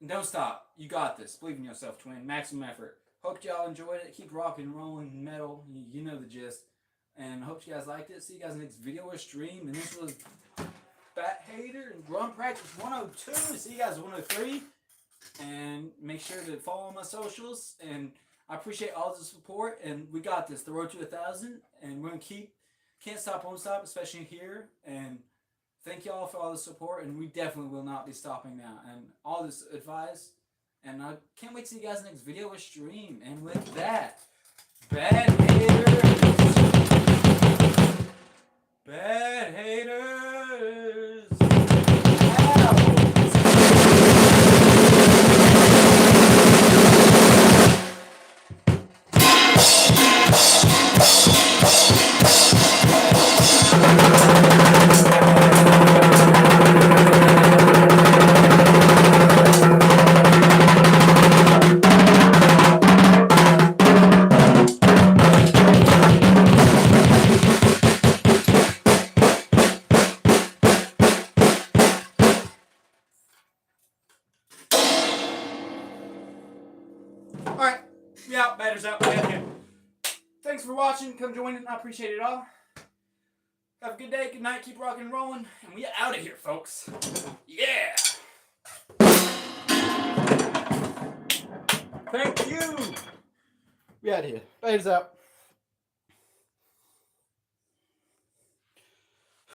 And don't stop. You got this. Believe in yourself, twin. Maximum effort. Hope y'all enjoyed it. Keep rocking, rolling, metal. You know the gist. And hope you guys liked it. See you guys in the next video or stream. And this was Bat Hater and Drum Practice 102. See you guys in 103. And make sure to follow my socials. And I appreciate all the support. And we got this. The road to 1,000. And we're going to keep. Can't stop, won't stop, especially here. And thank y'all for all the support. And we definitely will not be stopping now. And all this advice. And I can't wait to see you guys in the next video or stream. And with that, Bad haters. Bad haters. Alright, we out, batter's out, we out here. Thanks for watching, come join in, I appreciate it all. Have a good day, good night, keep rocking and rolling, and we out of here, folks. Yeah! Thank you! We out of here. Batter's out.